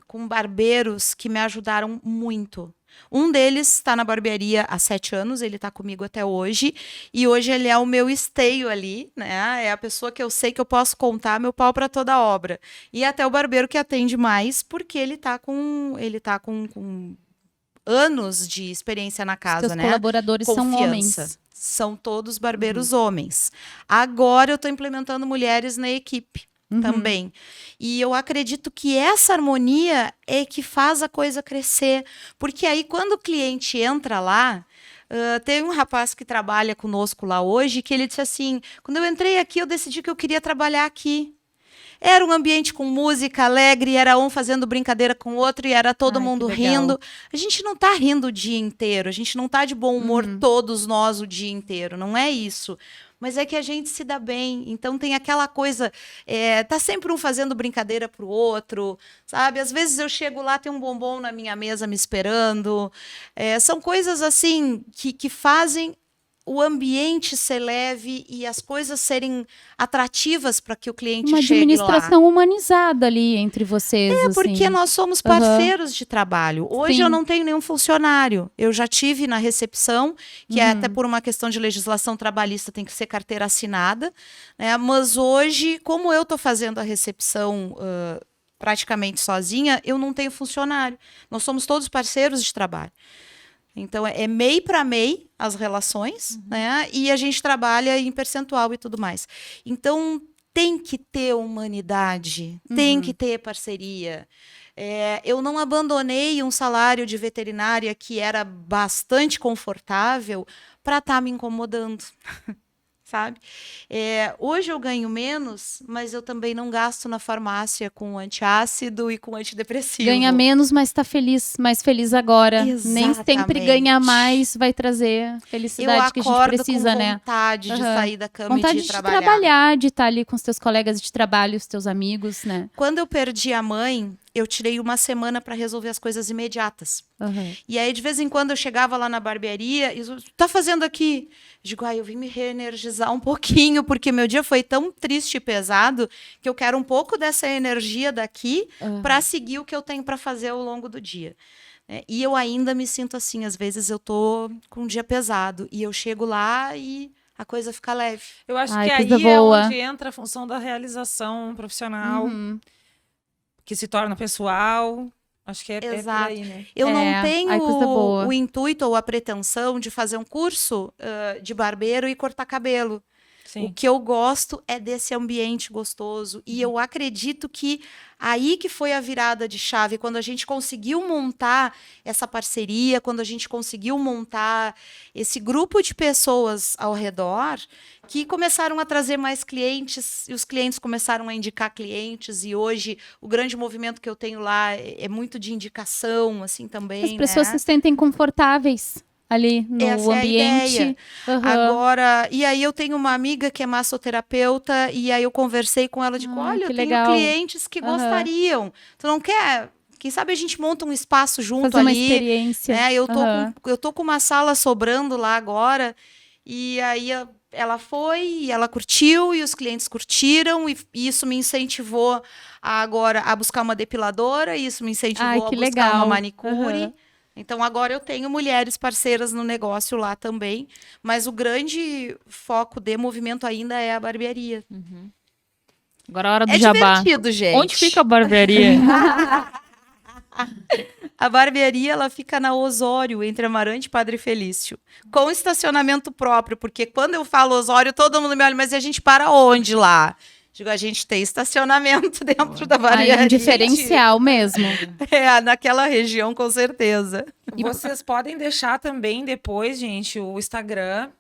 com barbeiros que me ajudaram muito. Um deles está na barbearia há 7 anos, ele está comigo até hoje, e hoje ele é o meu esteio ali, né? É a pessoa que eu sei que eu posso contar meu pau para toda obra. E até o barbeiro que atende mais, porque ele tá com anos de experiência na casa, Seus né? colaboradores são Confiança. homens. São todos barbeiros homens. Agora eu estou implementando mulheres na equipe também. E eu acredito que essa harmonia é que faz a coisa crescer. Porque aí, quando o cliente entra lá, tem um rapaz que trabalha conosco lá hoje, que ele disse assim, quando eu entrei aqui, eu decidi que eu queria trabalhar aqui. Era um ambiente com música alegre, era um fazendo brincadeira com o outro e era todo Ai, mundo que legal. rindo. A gente não tá rindo o dia inteiro, a gente não tá de bom humor todos nós o dia inteiro, não é isso. Mas é que a gente se dá bem, então tem aquela coisa, tá sempre um fazendo brincadeira pro outro, sabe? Às vezes eu chego lá, tem um bombom na minha mesa me esperando. São coisas assim que fazem o ambiente ser leve e as coisas serem atrativas para que o cliente Uma chegue lá. administração humanizada ali entre vocês. Porque assim. nós somos parceiros de trabalho. Hoje Sim. eu não tenho nenhum funcionário. Eu já tive na recepção, que é até por uma questão de legislação trabalhista, tem que ser carteira assinada, né? Mas hoje, como eu estou fazendo a recepção praticamente sozinha, eu não tenho funcionário. Nós somos todos parceiros de trabalho. Então, é MEI para MEI as relações, né? E a gente trabalha em percentual e tudo mais. Então, tem que ter humanidade, tem que ter parceria. Eu não abandonei um salário de veterinária que era bastante confortável para estar me incomodando. Sabe? Hoje eu ganho menos, mas eu também não gasto na farmácia com antiácido e com antidepressivo. Ganha menos, mas tá feliz, mais feliz agora. Nem sempre Exatamente. ganhar mais vai trazer felicidade que a gente precisa, com né? vontade de sair da cama Vontade e de de trabalhar. trabalhar, de estar ali com os teus colegas de trabalho, os teus amigos, né? Quando eu perdi a mãe, eu tirei uma semana para resolver as coisas imediatas. E aí, de vez em quando, eu chegava lá na barbearia e eu, tá fazendo aqui? Digo, eu vim me reenergizar um pouquinho, porque meu dia foi tão triste e pesado que eu quero um pouco dessa energia daqui para seguir o que eu tenho para fazer ao longo do dia. E eu ainda me sinto assim, às vezes eu tô com um dia pesado e eu chego lá e a coisa fica leve. Eu acho Ai, que coisa aí boa. é onde entra a função da realização profissional, que se torna pessoal. Acho que é por Exato. aí, né? Eu não Ai, tenho coisa boa. o intuito ou a pretensão de fazer um curso de barbeiro e cortar cabelo. Sim. O que eu gosto é desse ambiente gostoso. E eu acredito que aí que foi a virada de chave, quando a gente conseguiu montar essa parceria, quando a gente conseguiu montar esse grupo de pessoas ao redor, que começaram a trazer mais clientes, e os clientes começaram a indicar clientes, e hoje o grande movimento que eu tenho lá é muito de indicação, assim, também, As pessoas né? se sentem confortáveis ali no Essa é a ambiente. ideia. Agora, e aí eu tenho uma amiga que é massoterapeuta, e aí eu conversei com ela, digo, olha, que eu tenho legal. clientes que gostariam. Tu não quer? Quem sabe a gente monta um espaço junto Fazer uma ali. experiência. Eu tô com uma sala sobrando lá agora, e aí ela foi e ela curtiu e os clientes curtiram e isso me incentivou agora a buscar uma depiladora, isso me incentivou Ai, a que buscar uma legal. manicure. Aham. Então agora eu tenho mulheres parceiras no negócio lá também, mas o grande foco de movimento ainda é a barbearia. Agora é a hora do É jabá. divertido, gente. Onde fica a barbearia? A barbearia, ela fica na Osório, entre Amarante e Padre Felício, com estacionamento próprio, porque quando eu falo Osório, todo mundo me olha, mas e a gente para onde lá? Digo, a gente tem estacionamento dentro da Aí barbearia. é um diferencial mesmo. É, naquela região, com certeza. Vocês podem deixar também depois, gente, o Instagram,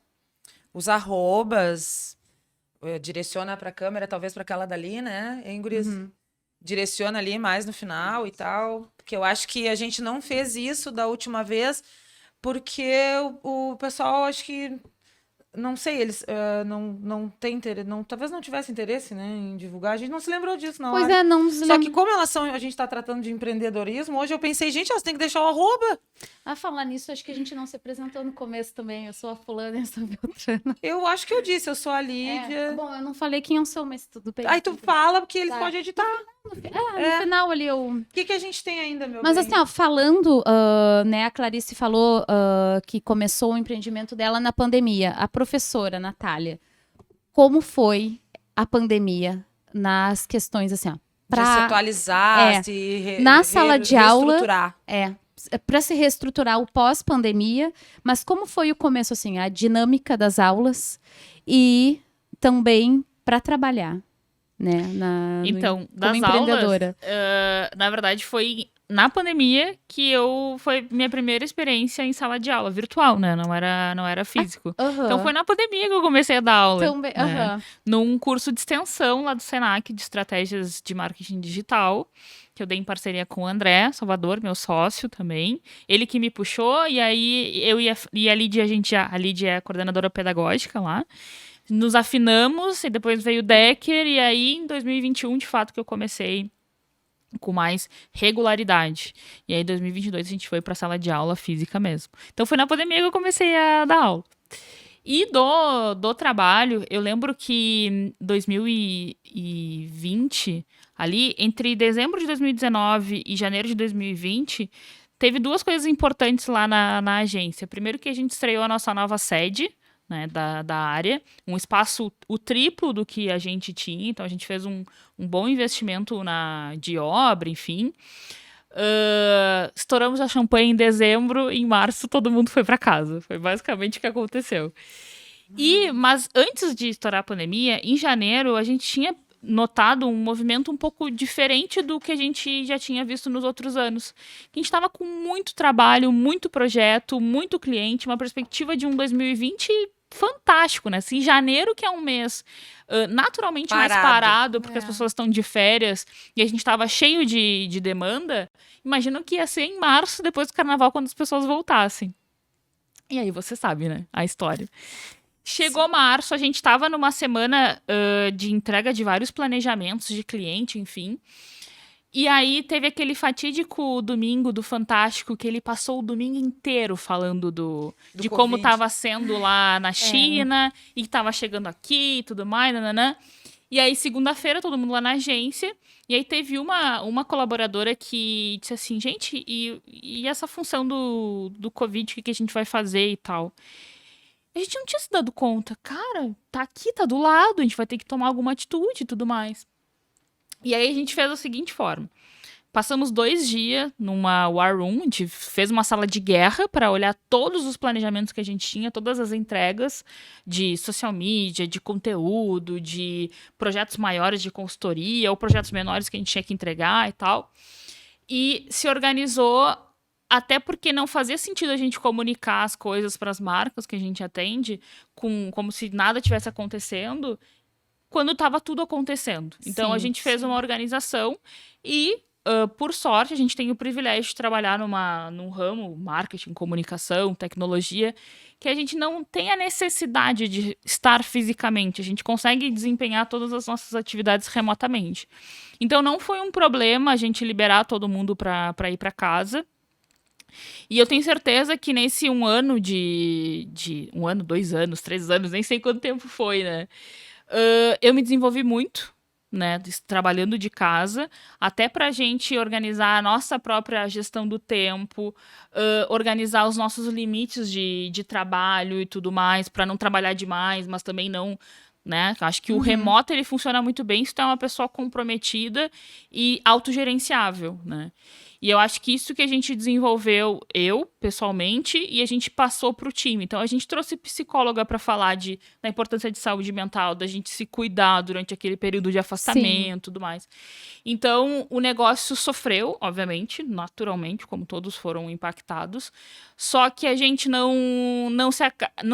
os arrobas, direciona para a câmera, talvez para aquela dali, né? Hein, guris? Direciona ali mais no final e tal. Porque eu acho que a gente não fez isso da última vez, porque o pessoal, acho que, não sei, eles não têm interesse, talvez não tivesse interesse, né, em divulgar. A gente não se lembrou disso na Pois hora. é, não Só que como a gente está tratando de empreendedorismo, hoje eu pensei, gente, elas têm que deixar o arroba. A falar nisso, acho que a gente não se apresentou no começo também. Eu sou a fulana e eu sou a Beltrana. Eu acho que eu disse, eu sou a Lídia. Bom, eu não falei quem eu sou, mas tudo bem. Aí tu fala, porque eles Tá. podem editar. No final ali eu... O que a gente tem ainda, meu Mas bem? assim, ó, falando, né, a Clarice falou que começou o empreendimento dela na pandemia. A professora, Natália, como foi a pandemia nas questões, assim, ó, De se atualizar, na sala de aula, reestruturar. para se reestruturar o pós-pandemia, mas como foi o começo, assim, a dinâmica das aulas e também para trabalhar, né, Então, como das empreendedora. aulas, na verdade, foi na pandemia que foi minha primeira experiência em sala de aula, virtual, né? Não era físico. Então foi na pandemia que eu comecei a dar aula. Também, né? Num curso de extensão lá do Senac, de estratégias de marketing digital, que eu dei em parceria com o André Salvador, meu sócio também. Ele que me puxou, e aí eu e a Lídia, a Lídia é a coordenadora pedagógica lá. Nos afinamos, e depois veio o Decker, e aí em 2021, de fato, que eu comecei com mais regularidade. E aí em 2022 a gente foi para a sala de aula física mesmo. Então foi na pandemia que eu comecei a dar aula. E do trabalho, eu lembro que em 2020, ali, entre dezembro de 2019 e janeiro de 2020, teve duas coisas importantes lá na agência. Primeiro que a gente estreou a nossa nova sede, né, da área, um espaço o triplo do que a gente tinha, então a gente fez um bom investimento de obra, enfim. Estouramos a champanhe em dezembro, em março todo mundo foi para casa. Foi basicamente o que aconteceu. Mas antes de estourar a pandemia, em janeiro, a gente tinha notado um movimento um pouco diferente do que a gente já tinha visto nos outros anos. Que a gente estava com muito trabalho, muito projeto, muito cliente, uma perspectiva de um 2020 fantástico, né? Se em janeiro, que é um mês naturalmente mais parado, porque as pessoas estão de férias e a gente estava cheio de demanda, imagino que ia ser em março, depois do carnaval, quando as pessoas voltassem. E aí você sabe, né? A história. Chegou março, a gente estava numa semana de entrega de vários planejamentos de cliente, enfim. E aí teve aquele fatídico domingo do Fantástico, que ele passou o domingo inteiro falando de como estava sendo lá na China, e que estava chegando aqui e tudo mais, nananã. E aí, segunda-feira, todo mundo lá na agência, e aí teve uma colaboradora que disse assim, gente, e essa função do Covid, o que a gente vai fazer e tal? A gente não tinha se dado conta. Cara, tá aqui, tá do lado, a gente vai ter que tomar alguma atitude e tudo mais. E aí a gente fez da seguinte forma. Passamos 2 dias numa war room, a gente fez uma sala de guerra para olhar todos os planejamentos que a gente tinha, todas as entregas de social media, de conteúdo, de projetos maiores de consultoria ou projetos menores que a gente tinha que entregar e tal. E se organizou, até porque não fazia sentido a gente comunicar as coisas para as marcas que a gente atende como se nada tivesse acontecendo, quando estava tudo acontecendo. Então, a gente fez uma organização e, por sorte, a gente tem o privilégio de trabalhar num ramo, marketing, comunicação, tecnologia, que a gente não tem a necessidade de estar fisicamente. A gente consegue desempenhar todas as nossas atividades remotamente. Então, não foi um problema a gente liberar todo mundo para ir para casa. E eu tenho certeza que nesse 1 ano de 1 ano, 2 anos, 3 anos, nem sei quanto tempo foi, né? Eu me desenvolvi muito, né? Trabalhando de casa, até pra gente organizar a nossa própria gestão do tempo, organizar os nossos limites de trabalho e tudo mais, pra não trabalhar demais, mas também não. Né? Acho que o remoto ele funciona muito bem se tu é uma pessoa comprometida e autogerenciável, né? E eu acho que isso que a gente desenvolveu, eu, pessoalmente, e a gente passou para o time. Então, a gente trouxe psicóloga para falar da importância de saúde mental, da gente se cuidar durante aquele período de afastamento e tudo mais. Então, o negócio sofreu, obviamente, naturalmente, como todos foram impactados. Só que a gente não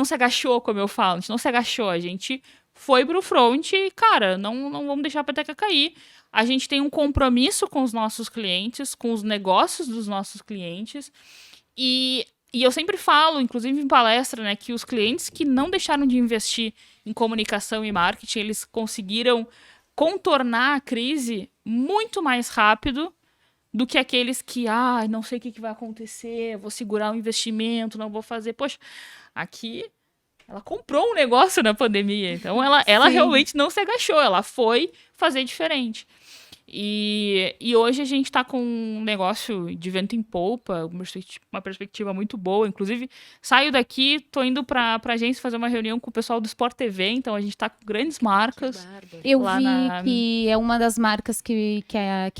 se agachou, como eu falo. A gente não se agachou, a gente foi pro front e, cara, não vamos deixar a peteca cair. A gente tem um compromisso com os nossos clientes, com os negócios dos nossos clientes. E eu sempre falo, inclusive em palestra, né, que os clientes que não deixaram de investir em comunicação e marketing, eles conseguiram contornar a crise muito mais rápido do que aqueles que, não sei o que vai acontecer, vou segurar o investimento, não vou fazer. Poxa, aqui ela comprou um negócio na pandemia, então ela realmente não se agachou, ela foi fazer diferente. E hoje a gente está com um negócio de vento em polpa, uma perspectiva muito boa. Inclusive, saio daqui, tô indo para a agência fazer uma reunião com o pessoal do Sport TV, então a gente está com grandes marcas. Eu vi que é uma das marcas que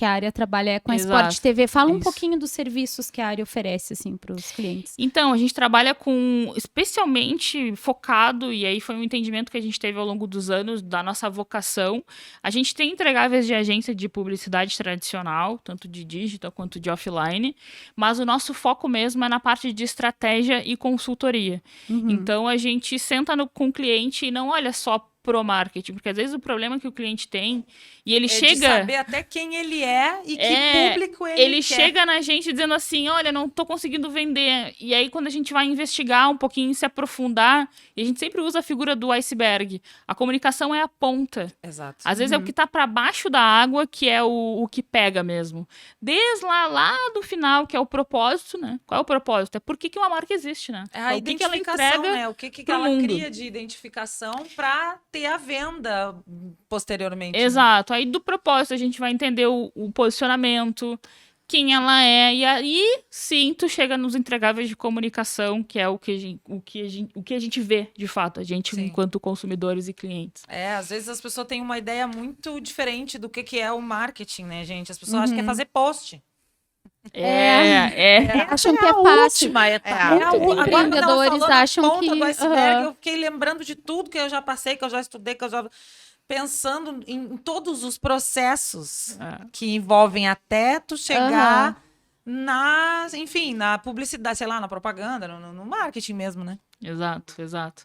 a área trabalha com a Sport TV. Fala um pouquinho dos serviços que a área oferece assim, para os clientes. Então, a gente trabalha com, especialmente focado, e aí foi um entendimento que a gente teve ao longo dos anos da nossa vocação. A gente tem entregáveis de agência de publicidade tradicional, tanto de digital quanto de offline, mas o nosso foco mesmo é na parte de estratégia e consultoria. Então, a gente senta com o cliente e não olha só pro marketing, porque às vezes o problema que o cliente tem e ele chega de saber até quem ele é e que público ele quer. Chega na gente dizendo assim, olha, não tô conseguindo vender. E aí quando a gente vai investigar um pouquinho, se aprofundar, e a gente sempre usa a figura do iceberg. A comunicação é a ponta. Exato. Às vezes é o que tá para baixo da água que é o que pega mesmo. Desde lá do final, que é o propósito, né? Qual é o propósito? É por que uma marca existe, né? É a identificação, que ela entrega, né? O que ela cria de identificação para ter a venda posteriormente. Exato. Né? Aí do propósito a gente vai entender o posicionamento, quem ela é, e aí sim tu chega nos entregáveis de comunicação, que é o que a gente vê de fato, a gente enquanto consumidores e clientes. Às vezes as pessoas têm uma ideia muito diferente do que é o marketing, né, gente? As pessoas acham que é fazer post. Acham que é fácil. Empreendedores acham que... do iceberg, eu fiquei lembrando de tudo que eu já passei, que eu já estudei, que eu já... Pensando em todos os processos que envolvem até tu chegar na publicidade, sei lá, na propaganda, no marketing mesmo, né? Exato.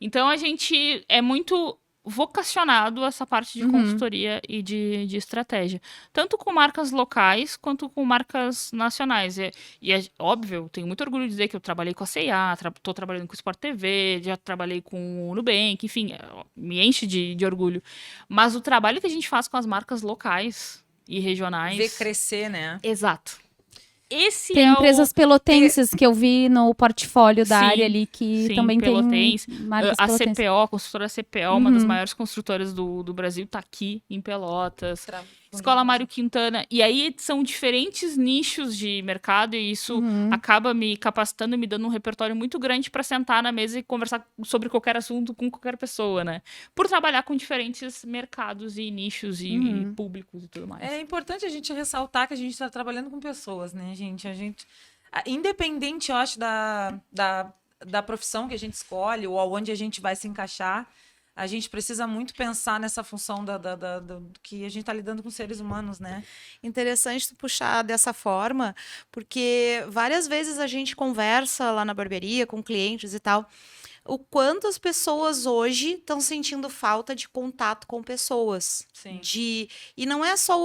Então, a gente é muito vocacionado a essa parte de consultoria e de estratégia. Tanto com marcas locais, quanto com marcas nacionais. E é óbvio, tenho muito orgulho de dizer que eu trabalhei com a C&A, estou trabalhando com o Sport TV, já trabalhei com o Nubank, enfim, me enche de orgulho. Mas o trabalho que a gente faz com as marcas locais e regionais... Ver crescer, né? Exato. Tem empresas pelotenses que eu vi no portfólio da área ali, que também Pelotense. Tem marcas a pelotenses. CPO, a construtora CPO, uma das maiores construtoras do Brasil, está aqui em Pelotas. Escola Mário Quintana. E aí são diferentes nichos de mercado e isso acaba me capacitando e me dando um repertório muito grande para sentar na mesa e conversar sobre qualquer assunto com qualquer pessoa, né? Por trabalhar com diferentes mercados e nichos e públicos e tudo mais. É importante a gente ressaltar que a gente está trabalhando com pessoas, né, gente? Independente, eu acho, da profissão que a gente escolhe ou aonde a gente vai se encaixar, a gente precisa muito pensar nessa função do que a gente está lidando com seres humanos, né? Interessante tu puxar dessa forma, porque várias vezes a gente conversa lá na barbearia com clientes e tal, o quanto as pessoas hoje estão sentindo falta de contato com pessoas. Sim. E não é só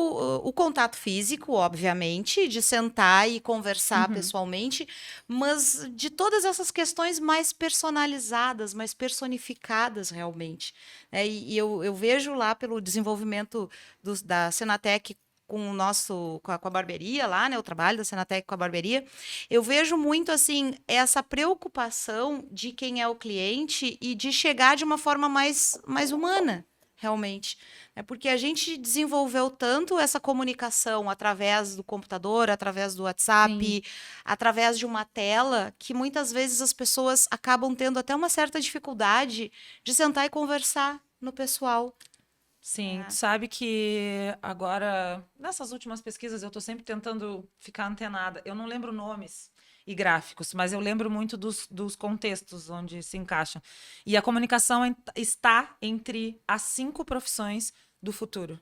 o contato físico, obviamente, de sentar e conversar pessoalmente, mas de todas essas questões mais personalizadas, mais personificadas realmente. E eu vejo lá pelo desenvolvimento da Senatec com a barbearia lá, né? O trabalho da Senatec com a barbearia, eu vejo muito, assim, essa preocupação de quem é o cliente e de chegar de uma forma mais humana, realmente. É porque a gente desenvolveu tanto essa comunicação através do computador, através do WhatsApp, através de uma tela, que muitas vezes as pessoas acabam tendo até uma certa dificuldade de sentar e conversar no pessoal. Sim, tu sabe que agora, nessas últimas pesquisas, eu tô sempre tentando ficar antenada. Eu não lembro nomes e gráficos, mas eu lembro muito dos contextos onde se encaixam. E a comunicação está entre as 5 profissões do futuro.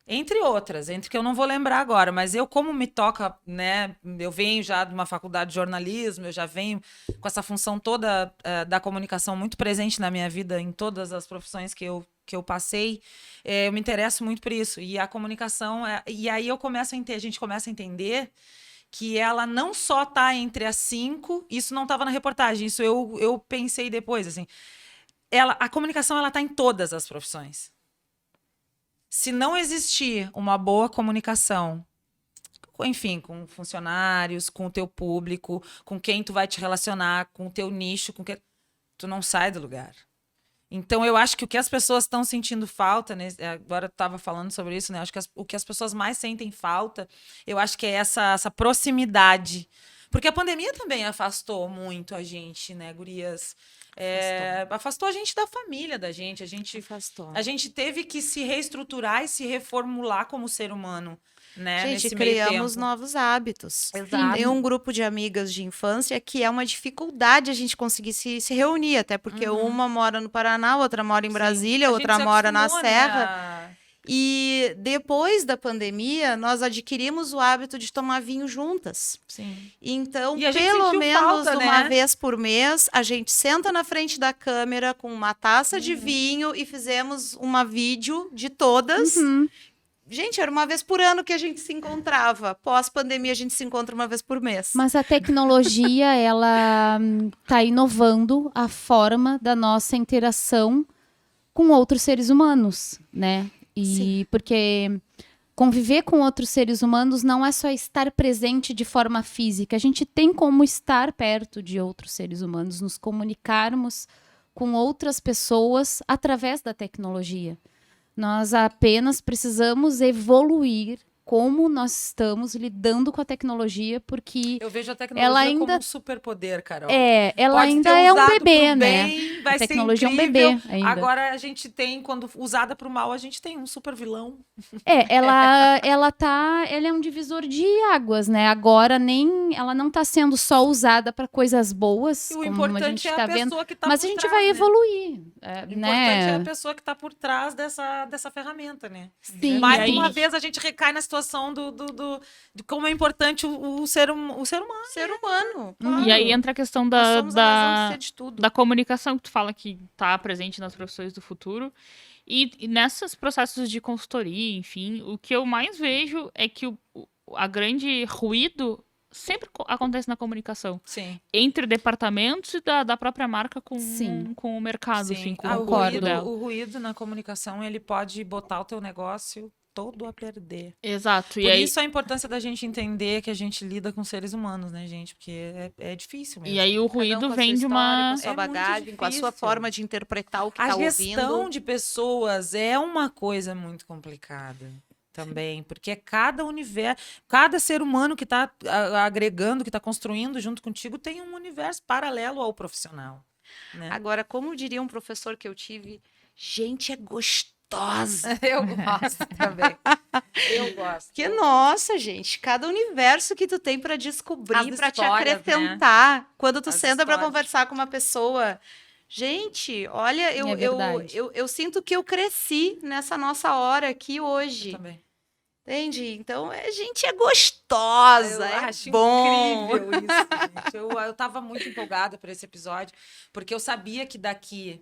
Entre outras, entre que eu não vou lembrar agora, mas eu, como me toca, né? Eu venho já de uma faculdade de jornalismo, eu já venho com essa função toda da comunicação muito presente na minha vida, em todas as profissões que eu passei, eu me interesso muito por isso. E a comunicação, e aí a gente começa a entender que ela não só está entre as 5, isso não estava na reportagem, isso eu pensei depois, assim. A comunicação, ela está em todas as profissões. Se não existir uma boa comunicação, enfim, com funcionários, com o teu público, com quem tu vai te relacionar, com o teu nicho, tu não sai do lugar. Então, eu acho que o que as pessoas estão sentindo falta, né? Agora eu estava falando sobre isso, né? Acho que o que as pessoas mais sentem falta, eu acho que é essa proximidade. Porque a pandemia também afastou muito a gente, né, gurias? Afastou a gente da família da gente. A gente teve que se reestruturar e se reformular como ser humano, né? Gente, nesse meio criamos tempo. novos hábitos. Exato. Tem um grupo de amigas de infância que é uma dificuldade a gente conseguir se reunir, até porque uma mora no Paraná, outra mora em Brasília, A outra gente se mora na acostumou, Serra. né? E depois da pandemia, nós adquirimos o hábito de tomar vinho juntas. Sim. Então, E a gente pelo sentiu menos falta, uma né? vez por mês, a gente senta na frente da câmera com uma taça de vinho e fizemos uma vídeo de todas. Gente, era uma vez por ano que a gente se encontrava. Pós-pandemia, a gente se encontra uma vez por mês. Mas a tecnologia, ela tá inovando a forma da nossa interação com outros seres humanos, né? E porque conviver com outros seres humanos não é só estar presente de forma física. A gente tem como estar perto de outros seres humanos, nos comunicarmos com outras pessoas através da tecnologia. Nós apenas precisamos evoluir como nós estamos lidando com a tecnologia, porque Eu vejo a tecnologia ela como ainda um superpoder, Carol. ela Pode ainda ser é um usado bebê, pro né? bem, vai A ser tecnologia é um incrível. bebê ainda. Agora a gente tem, quando usada pro mal, a gente tem um super vilão. Ela é um divisor de águas, né? Agora ela não está sendo só usada para coisas boas, E o como a importante gente é está a vendo, pessoa que tá mas por a gente trás, vai né? evoluir, O importante né? é a pessoa que está por trás dessa ferramenta, né? Sim, Mais e aí- uma vez a gente recai na situação de como é importante o ser humano. Ser humano. E aí entra a questão Nós somos a razão de ser de tudo. da comunicação que tu fala que tá presente nas profissões do futuro. E nesses processos de consultoria, enfim, o que eu mais vejo é que a grande ruído sempre acontece na comunicação. Sim. Entre departamentos e da própria marca Sim. com o mercado, Sim. assim, com Ah, o o público ruído, dela. o ruído na comunicação, ele pode botar o teu negócio todo a perder. Exato. Por E aí, isso a importância da gente entender que a gente lida com seres humanos, né, gente? Porque é difícil mesmo. e aí o Cada um ruído com a vem sua de história, uma... com a sua É muito bagagem, com a sua difícil. forma de interpretar o que A está gestão ouvindo. de pessoas é uma coisa muito complicada também, porque cada universo, cada ser humano que está agregando, que está construindo junto contigo, tem um universo paralelo ao profissional, né? Agora, como diria um professor que eu tive, gente é gostosa. Eu gosto também. Eu gosto. Porque, nossa, gente, cada universo que tu tem para descobrir, As para te histórias, acrescentar, quando tu As senta para histórias. conversar com uma pessoa. Gente, olha, É verdade. eu sinto que eu cresci nessa nossa hora aqui Eu hoje. também. Entende? Então, a gente é gostosa, Eu é acho bom. incrível isso, gente. Eu tava muito empolgada por esse episódio, porque eu sabia que daqui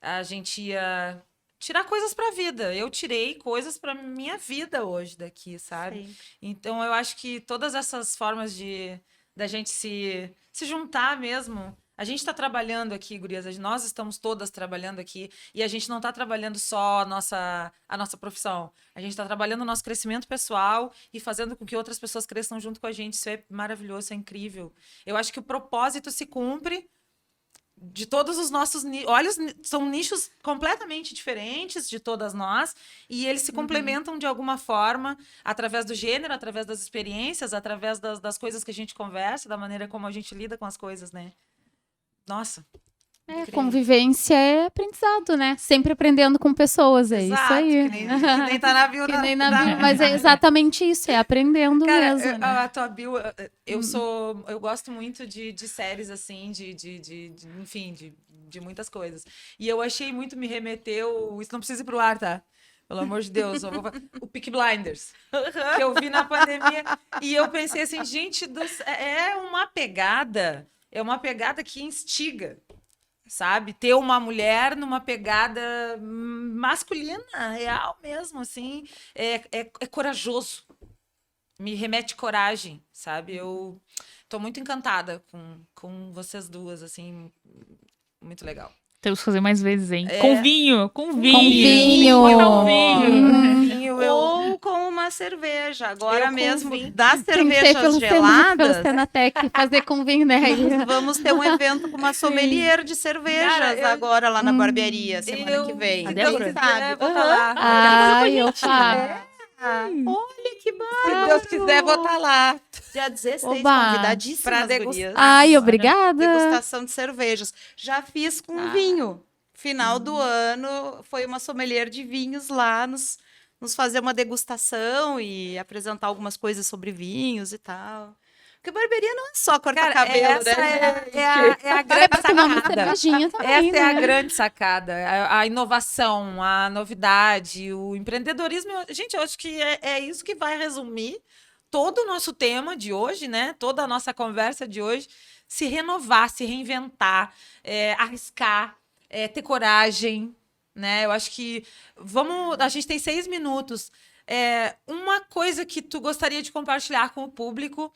a gente ia tirar coisas pra vida. Eu tirei coisas pra minha vida hoje daqui, sabe? Sempre. Então, eu acho que todas essas formas da gente se juntar mesmo, A gente está trabalhando aqui, gurias, nós estamos todas trabalhando aqui e a gente não está trabalhando só a nossa profissão. A gente está trabalhando o nosso crescimento pessoal e fazendo com que outras pessoas cresçam junto com a gente. Isso é maravilhoso, isso é incrível. Eu acho que o propósito se cumpre de todos os nossos... Olha, são nichos completamente diferentes de todas nós e eles se complementam de alguma forma através do gênero, através das experiências, através das coisas que a gente conversa, da maneira como a gente lida com as coisas, né? Nossa. Incrível. Convivência é aprendizado, né? Sempre aprendendo com pessoas, é Exato, isso aí. que nem tá na bio. Que nem na bio, mas é exatamente isso, é aprendendo Cara, mesmo. Né? a tua bio, eu gosto muito de séries assim, enfim, de muitas coisas. E eu achei muito, me remeteu, isso não precisa ir pro ar, tá? Pelo amor de Deus, o Peaky Blinders, que eu vi na pandemia. E eu pensei assim, gente, é uma pegada que instiga, sabe? Ter uma mulher numa pegada masculina, real mesmo, assim, é corajoso. Me remete coragem, sabe? Eu tô muito encantada com vocês duas, assim, muito legal. Temos que fazer mais vezes, hein? É. Com vinho, com vinho. Com vinho. Com vinho. Vinho, Ou com uma cerveja. Agora Eu com mesmo, vinho. das Tem que ser cervejas pelo geladas, Senatec, fazer com vinho, né? vamos ter um evento com uma sommelier de cervejas Cara, agora lá na barbearia, semana que vem. A Se Débora? Deus quiser, vou estar lá. Ai, opa. Olha que Se barato! Deus quiser, vou estar lá. Dia 16, Oba. convidadíssimas, Pra degustar. gurias. Ai, obrigada. Degustação de cervejas. Já fiz com vinho. Final do ano, foi uma sommelier de vinhos lá nos fazer uma degustação e apresentar algumas coisas sobre vinhos e tal. Porque barbearia não é só cortar cabelo, essa né? é a grande Pra tomar uma sacada. cervejinha também, Essa é a né? grande sacada. A inovação, a novidade, o empreendedorismo. Gente, eu acho que é isso que vai resumir todo o nosso tema de hoje, né? Toda a nossa conversa de hoje. Se renovar, se reinventar, arriscar, ter coragem, né? Eu acho que a gente tem 6 minutos. Uma coisa que tu gostaria de compartilhar com o público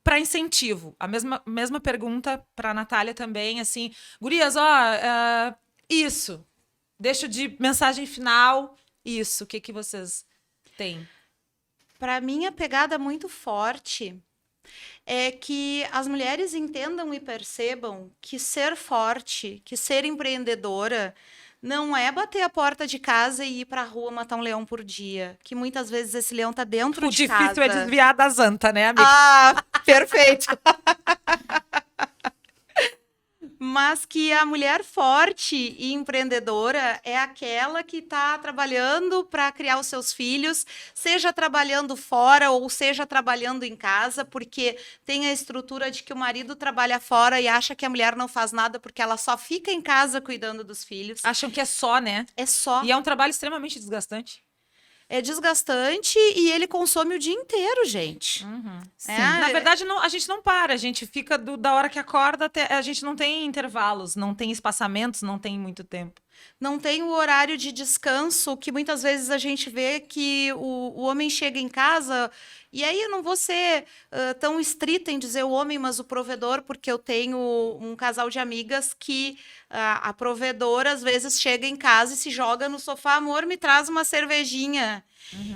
para incentivo. A mesma pergunta para a Natália também, assim, gurias, isso. Deixo de mensagem final, isso. O que vocês têm? Para mim, a pegada muito forte é que as mulheres entendam e percebam que ser forte, que ser empreendedora, não é bater a porta de casa e ir para a rua matar um leão por dia. Que muitas vezes esse leão tá dentro O de casa. difícil é desviar da Zanta, né, amiga? Ah, perfeito. Mas que a mulher forte e empreendedora é aquela que está trabalhando para criar os seus filhos, seja trabalhando fora ou seja trabalhando em casa, porque tem a estrutura de que o marido trabalha fora e acha que a mulher não faz nada porque ela só fica em casa cuidando dos filhos. Acham que é só, né? É só. E é um trabalho extremamente desgastante. É desgastante e ele consome o dia inteiro, gente. Sim. Na verdade, a gente não para. A gente fica da hora que acorda até... A gente não tem intervalos, não tem espaçamentos, não tem muito tempo. Não tem o horário de descanso, que muitas vezes a gente vê que o homem chega em casa, e aí eu não vou ser tão estrita em dizer o homem, mas o provedor, porque eu tenho um casal de amigas que a provedora às vezes chega em casa e se joga no sofá, amor, me traz uma cervejinha.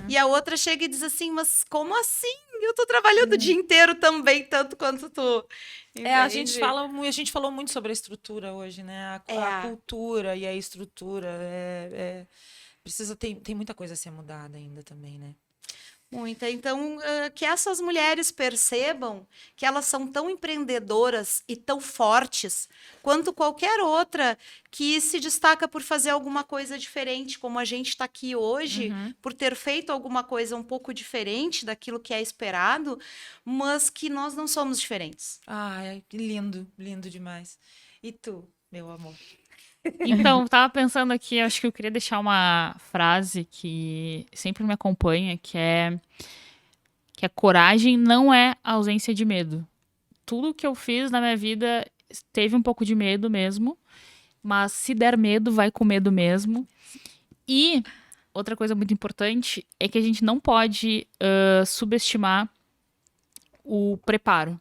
E a outra chega e diz assim, mas como assim? Eu tô trabalhando o dia inteiro também, tanto quanto tu. A gente falou muito sobre a estrutura hoje, né? A cultura e a estrutura. Tem muita coisa a ser mudada ainda também, né? Muita. Então, que essas mulheres percebam que elas são tão empreendedoras e tão fortes quanto qualquer outra que se destaca por fazer alguma coisa diferente, como a gente está aqui hoje, por ter feito alguma coisa um pouco diferente daquilo que é esperado, mas que nós não somos diferentes. Ai, que lindo, lindo demais. E tu, meu amor? Então, tava pensando aqui, acho que eu queria deixar uma frase que sempre me acompanha, que a coragem não é a ausência de medo. Tudo que eu fiz na minha vida teve um pouco de medo mesmo, mas se der medo, vai com medo mesmo. E outra coisa muito importante é que a gente não pode subestimar o preparo.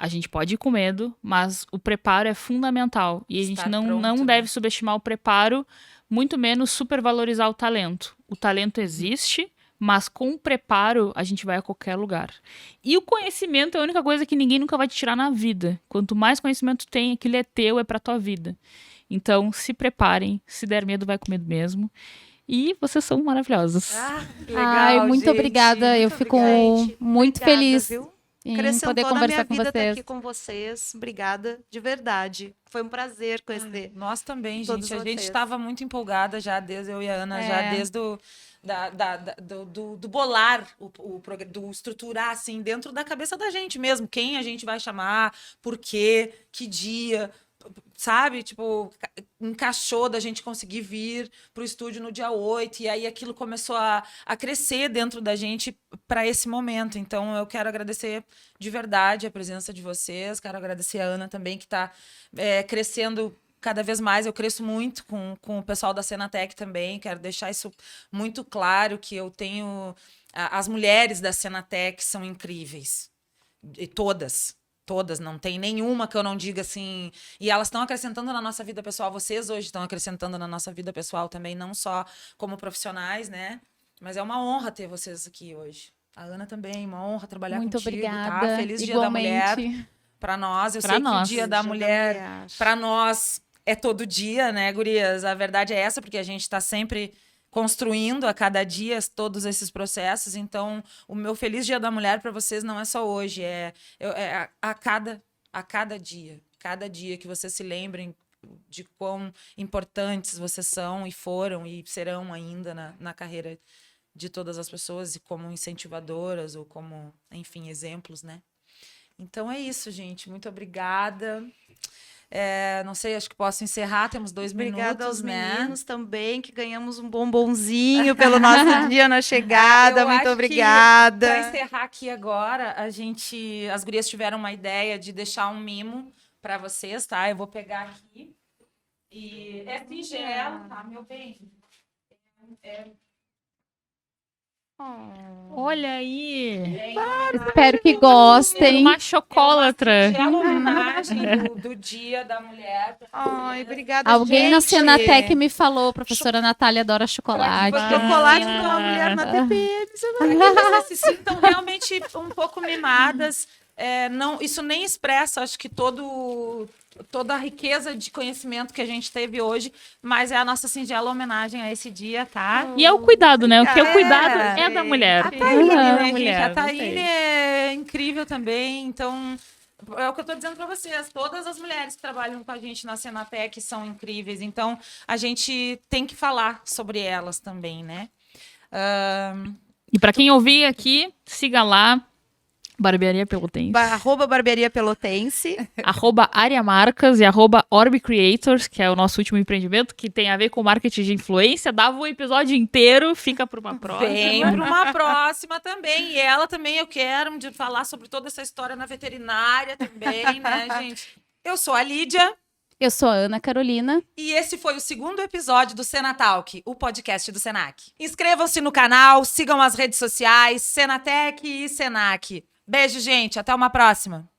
A gente pode ir com medo, mas o preparo é fundamental. E a gente Estar não pronto, deve né? subestimar o preparo, muito menos supervalorizar o talento. O talento existe, mas com o preparo a gente vai a qualquer lugar. E o conhecimento é a única coisa que ninguém nunca vai te tirar na vida. Quanto mais conhecimento tem, aquilo é teu, é pra tua vida. Então, se preparem. Se der medo, vai com medo mesmo. E vocês são maravilhosos. Que Ai, muito gente. obrigada. Eu Muito fico obrigada. muito Obrigada, feliz viu? em Acrescentou poder na minha conversar com vida estar vocês. aqui com vocês. Obrigada, de verdade. Foi um prazer conhecer. Nós também, todos gente. A gente vocês. estava muito empolgada já, desde eu e a Ana, já É. desde do bolar, do estruturar, assim, dentro da cabeça da gente mesmo. Quem a gente vai chamar, por quê, que dia, sabe? Tipo, encaixou da gente conseguir vir pro estúdio no dia 8, e aí aquilo começou a crescer dentro da gente para esse momento. Então, eu quero agradecer de verdade a presença de vocês, quero agradecer a Ana também, que está crescendo cada vez mais. Eu cresço muito com o pessoal da Senatec também, quero deixar isso muito claro, que eu tenho... As mulheres da Senatec são incríveis, e todas, não tem nenhuma que eu não diga assim. E elas estão acrescentando na nossa vida pessoal. Vocês hoje estão acrescentando na nossa vida pessoal também, não só como profissionais, né? Mas é uma honra ter vocês aqui hoje. A Ana também, uma honra trabalhar Muito contigo, obrigada. tá? Feliz Igualmente. Dia da Mulher para nós. Eu Pra sei nós. que o Dia da Mulher para nós é todo dia, né, gurias? A verdade é essa, porque a gente está sempre construindo a cada dia todos esses processos. Então, o meu feliz Dia da Mulher para vocês não é só hoje, é a cada dia. Cada dia que vocês se lembrem de quão importantes vocês são e foram e serão ainda na carreira de todas as pessoas, e como incentivadoras ou como, enfim, exemplos, né? Então é isso, gente. Muito obrigada. Não sei, acho que posso encerrar. Temos 2 Obrigada minutos, aos né? meninos também, que ganhamos um bombonzinho pelo nosso dia na chegada. Eu Muito acho obrigada. Para encerrar aqui agora, as gurias tiveram uma ideia de deixar um mimo para vocês, tá? Eu vou pegar aqui. E é singelo, tá, meu bem? Olha aí. Espero que gostem. Uma chocólatra. É uma homenagem do Dia da Mulher. Ai, obrigada, Alguém na gente. Senatec me falou, professora Natália adora chocolate. Chocolate para uma mulher na TPM. Para que vocês se sintam realmente um pouco mimadas. Isso nem expressa, acho que toda a riqueza de conhecimento que a gente teve hoje, mas é a nossa singela homenagem a esse dia, tá? E é o cuidado, né? Porque o cuidado é da mulher. A Taíne, É da né, gente? mulher, A não Taíne sei. é incrível também, então... É o que eu tô dizendo para vocês, todas as mulheres que trabalham com a gente na Senatec são incríveis, então a gente tem que falar sobre elas também, né? E pra quem ouvir aqui, siga lá. Barbearia Pelotense. @barbearia pelotense. @ariamarcas e @orbcreators, que é o nosso último empreendimento, que tem a ver com marketing de influência. Dava o episódio inteiro, fica para uma próxima. Vem para uma próxima também. E ela também, eu quero de falar sobre toda essa história na veterinária também, né, gente? Eu sou a Lídia. Eu sou a Ana Carolina. E esse foi o 2º episódio do Senatalk, o podcast do Senac. Inscrevam-se no canal, sigam as redes sociais, Senatec e Senac. Beijo, gente. Até uma próxima.